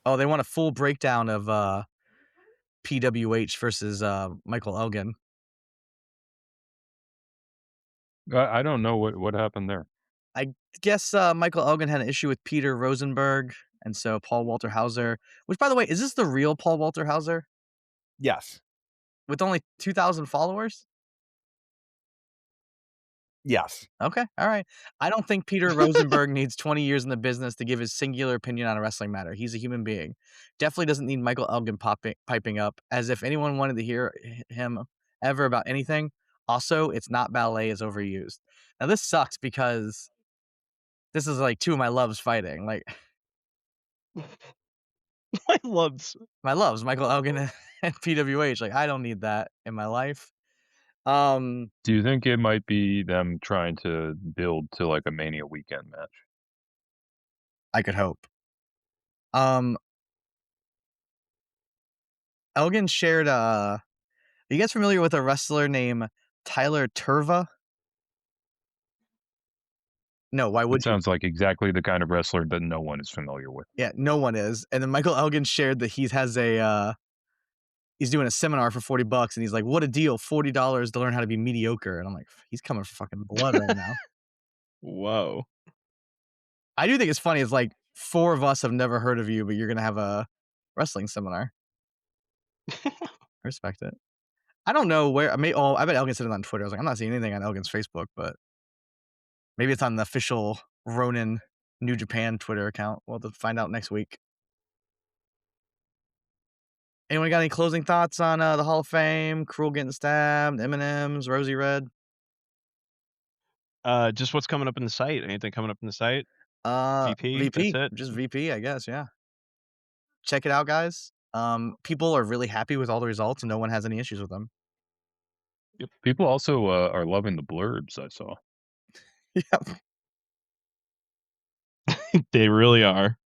Oh, they want a full breakdown of PWH versus Michael Elgin. I don't know what happened there. I guess Michael Elgin had an issue with Peter Rosenberg, and so Paul Walter Hauser. Which, by the way, is this the real Paul Walter Hauser Yes. with only 2,000 followers? Yes. Okay, all right. I don't think Peter Rosenberg needs 20 years in the business to give his singular opinion on a wrestling matter. He's a human being. Definitely doesn't need Michael Elgin piping up, as if anyone wanted to hear him ever about anything. Also, it's not ballet is overused. Now, this sucks because this is like two of my loves fighting. Like, My loves. my loves, Michael Elgin and PWH. Like, I don't need that in my life. Do you think it might be them trying to build to like a Mania weekend match? I could hope. Elgin shared are you guys familiar with a wrestler named Tyler Turva? No, why It would you? sounds like exactly the kind of wrestler that no one is familiar with. Yeah, no one is. And then Michael Elgin shared that he has a he's doing a seminar for $40 and he's like, what a deal, $40 to learn how to be mediocre. And I'm like, he's coming for fucking blood right now. Whoa. I do think it's funny. It's like 4 of us have never heard of you, but you're gonna have a wrestling seminar. I respect it. I don't know where I bet Elgin said it on Twitter. I was like, I'm not seeing anything on Elgin's Facebook, but maybe it's on the official Ronin New Japan Twitter account. We'll have to find out next week. Anyone got any closing thoughts on the Hall of Fame, Krule getting stabbed, M&M's, Rosie Red? Just what's coming up in the site? Anything coming up in the site? VP. That's it. Just VP, I guess. Yeah. Check it out, guys. People are really happy with all the results, and no one has any issues with them. Yep. People also are loving the blurbs I saw. Yeah. They really are.